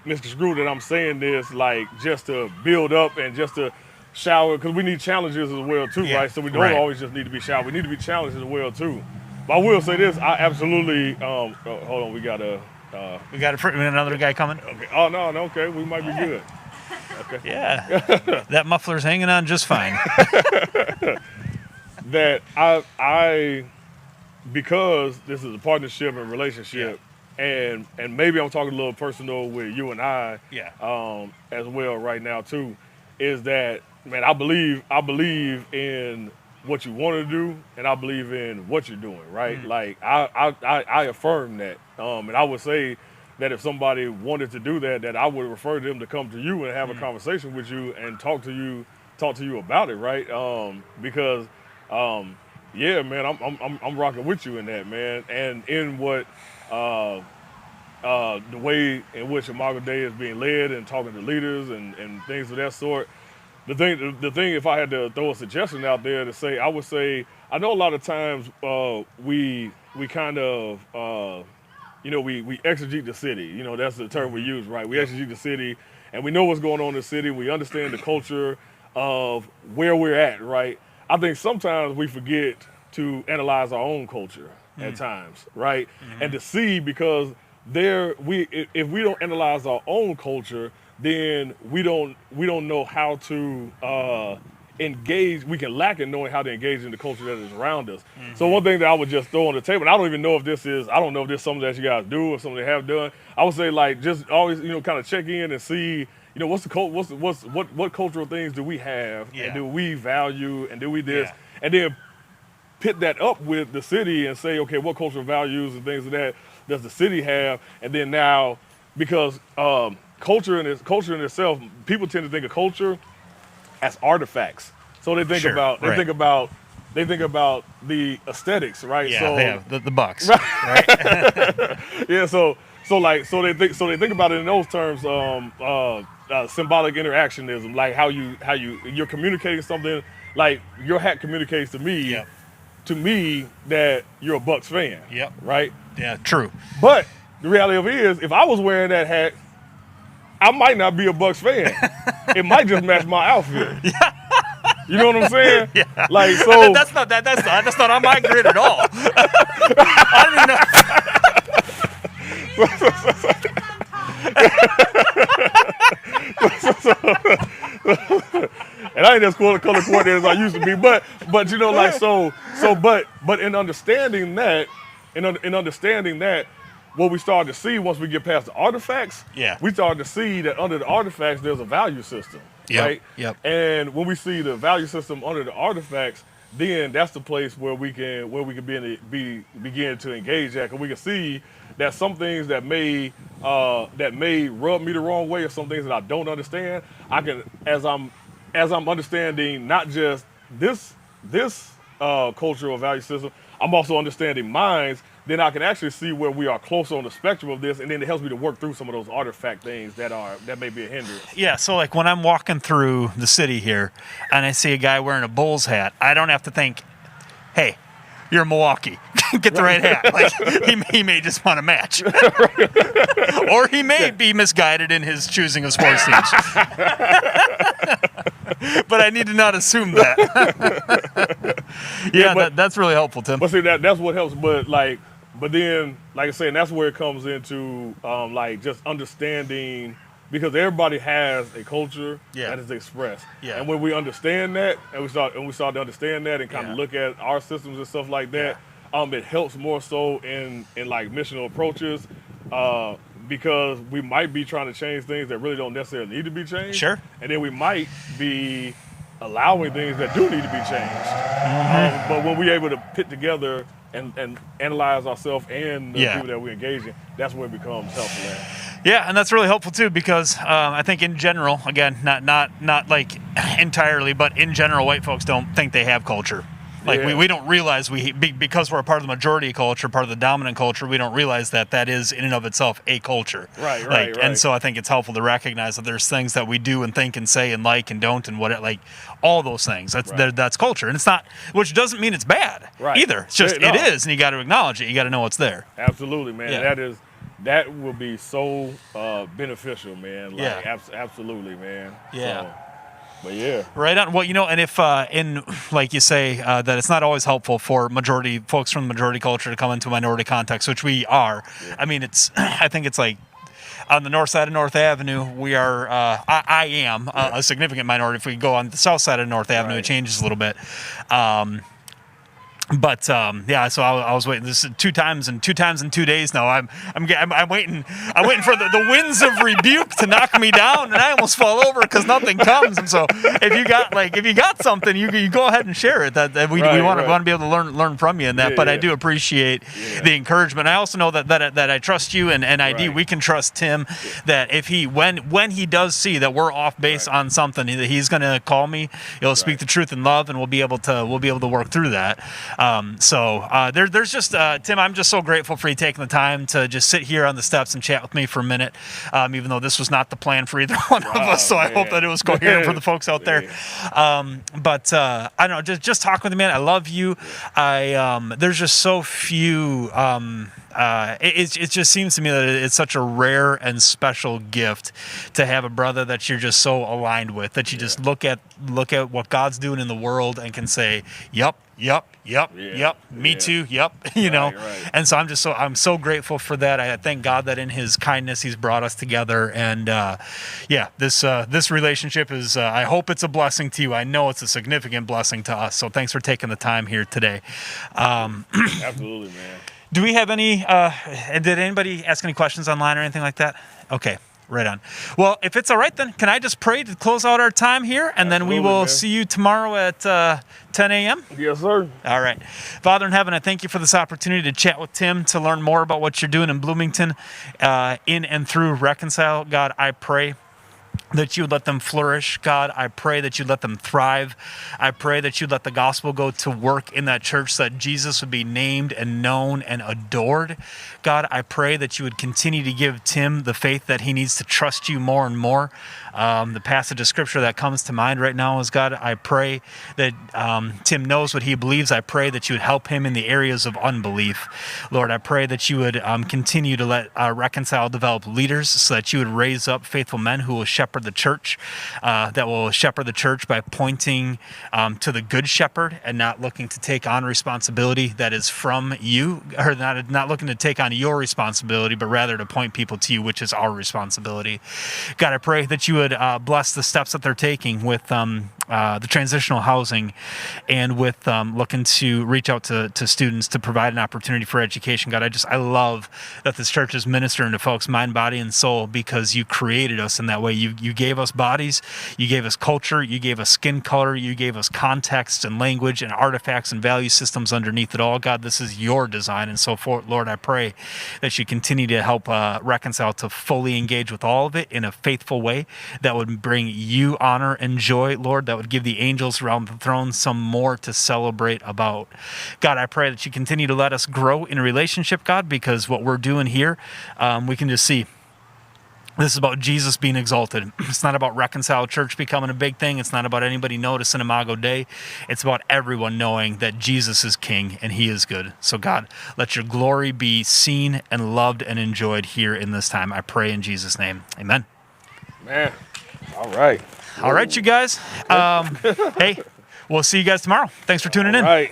misconstrued that I'm saying this like just to build up and just to shower, because we need challenges as well too, right? So we don't always just need to be showered. We need to be challenged as well too. But I will say this: I absolutely. Hold on, we got another guy coming. Okay. Oh no, okay, we might be good. Okay. Yeah, that muffler's hanging on just fine. That I because this is a partnership and relationship, and maybe I'm talking a little personal with you and I, as well right now too, is that, man, I believe in what you want to do, and I believe in what you're doing, right? Mm-hmm. Like I affirm that, and I would say that if somebody wanted to do that I would refer them to come to you and have a conversation with you and talk to you about it, right? Because yeah, man, I'm rocking with you in that, man, and in what the way in which Imago Day is being led and talking to leaders and things of that sort. The thing, if I had to throw a suggestion out there to say, I would say, I know a lot of times we kind of we exegete the city. That's the term we use, right? We exegete the city, and we know what's going on in the city. We understand the culture of where we're at, right? I think sometimes we forget to analyze our own culture at times, right? Mm-hmm. And to see, because if we don't analyze our own culture, then we don't know how to engage. We can lack in knowing how to engage in the culture that is around us. So one thing that I would just throw on the table, and I don't even know if this is, I don't know if this is something that you guys do or something they have done. I would say like just always, kind of check in and see, what's the what cultural things do we have and do we value and do we this, and then pit that up with the city and say, okay, what cultural values and things of that does the city have? And then now, because culture in itself, people tend to think of culture as artifacts. So they think they think about the aesthetics, right? Yeah, so they have the bucks, right? Yeah, so they think about it in those terms, symbolic interactionism, like how you're communicating something, like your hat communicates to me, that you're a Bucks fan. Yep. Right? Yeah, true. But the reality of it is, if I was wearing that hat, I might not be a Bucks fan. It might just match my outfit. You know what I'm saying? Yeah. Like, so that's not on my grid at all. I don't even know. And I ain't as color coordinated as I used to be, but but in understanding that, what we started to see once we get past the artifacts, we started to see that under the artifacts there's a value system, right? Yep. And when we see the value system under the artifacts, then that's the place where we can begin to engage at, because we can see that some things that may rub me the wrong way, or some things that I don't understand, I can, as I'm understanding not just this cultural value system, I'm also understanding minds. Then I can actually see where we are closer on the spectrum of this, and then it helps me to work through some of those artifact things that may be a hindrance. Yeah, so like when I'm walking through the city here and I see a guy wearing a Bulls hat, I don't have to think, hey, you're Milwaukee. Get the right hat. Like he may just want to match. Or he may be misguided in his choosing of sports teams. But I need to not assume that. That's really helpful, Tim. But see, that's what helps. But then, like I say, and that's where it comes into like just understanding, because everybody has a culture that is expressed. Yeah. And when we understand that, and we start to understand that and kind of look at our systems and stuff like that, it helps more so in like missional approaches, because we might be trying to change things that really don't necessarily need to be changed. Sure. And then we might be allowing things that do need to be changed. But when we're able to pit together and analyze ourselves and the people that we engage in, that's where it becomes helpful at. Yeah, and that's really helpful too, because I think in general, again, not like entirely, but in general, white folks don't think they have culture. Like we don't realize because we're a part of the majority culture, part of the dominant culture, we don't realize that is in and of itself a culture. Right. And so I think it's helpful to recognize that there's things that we do and think and say and like and don't and all those things. That's culture, and it's not, which doesn't mean it's bad either. It's just it is, and you got to acknowledge it. You got to know what's there. Absolutely, man. Yeah. That will be so beneficial, man. Like, absolutely, man. Yeah. So, but yeah. Right on. Well, and if like you say, that it's not always helpful for folks from the majority culture to come into a minority context, which we are. Yeah. I mean, I think it's like on the north side of North Avenue, we are. I am a significant minority. If we go on the south side of North Avenue, it changes a little bit. But so I was waiting. This is two times in 2 days now. I'm waiting. I'm waiting for the winds of rebuke to knock me down, and I almost fall over because nothing comes. And so if you got something, you go ahead and share it. That we want to be able to learn from you in that. But I do appreciate the encouragement. I also know that I trust you and ID. We can trust Tim that if when he does see that we're off base on something, he's going to call me. He'll speak the truth in love, and we'll be able to work through that. There's just Tim, I'm just so grateful for you taking the time to just sit here on the steps and chat with me for a minute, even though this was not the plan for either one of us. So I hope that it was coherent for the folks out there. But I don't know, just talk with me, man. I love you. There's just so few it just seems to me that it's such a rare and special gift to have a brother that you're just so aligned with, that you just look at what God's doing in the world and can say, yep, me too, yep, Right. And so I'm so grateful for that. I thank God that in His kindness He's brought us together, and this relationship is. I hope it's a blessing to you. I know it's a significant blessing to us. So thanks for taking the time here today. Absolutely, man. Do we have any? Did anybody ask any questions online or anything like that? Okay. Right on. Well, if it's all right, then can I just pray to close out our time here, and then we will see you tomorrow at 10 a.m.? Yes, sir. All right. Father in heaven, I thank you for this opportunity to chat with Tim, to learn more about what you're doing in Bloomington, in and through Reconcile. God, I pray that you would let them flourish. God, I pray that you'd let them thrive. I pray that you'd let the gospel go to work in that church, so that Jesus would be named and known and adored. God, I pray that you would continue to give Tim the faith that he needs to trust you more and more. The passage of scripture that comes to mind right now is, God, I pray that Tim knows what he believes. I pray that you would help him in the areas of unbelief. Lord, I pray that you would continue to let Reconcile develop leaders, so that you would raise up faithful men who will shepherd the church, that will shepherd the church by pointing to the good shepherd and not looking to take on responsibility that is from you, or not looking to take on your responsibility, but rather to point people to you, which is our responsibility. God, I pray that you would bless the steps that they're taking with the transitional housing, and with looking to reach out to students to provide an opportunity for education. God, I love that this church is ministering to folks' mind, body, and soul, because you created us in that way. You gave us bodies, you gave us culture, you gave us skin color, you gave us context and language and artifacts and value systems underneath it all. God, this is your design, and so forth. Lord, I pray that you continue to help Reconcile to fully engage with all of it in a faithful way that would bring you honor and joy, Lord, that would give the angels around the throne some more to celebrate about. God, I pray that you continue to let us grow in a relationship, God, because what we're doing here, we can just see this is about Jesus being exalted. It's not about Reconcile Church becoming a big thing. It's not about anybody noticing Imago Day. It's about everyone knowing that Jesus is King and He is good. So God, let your glory be seen and loved and enjoyed here in this time. I pray in Jesus' name. Amen. Man, all right. All right, you guys. Hey, we'll see you guys tomorrow. Thanks for tuning in. All right.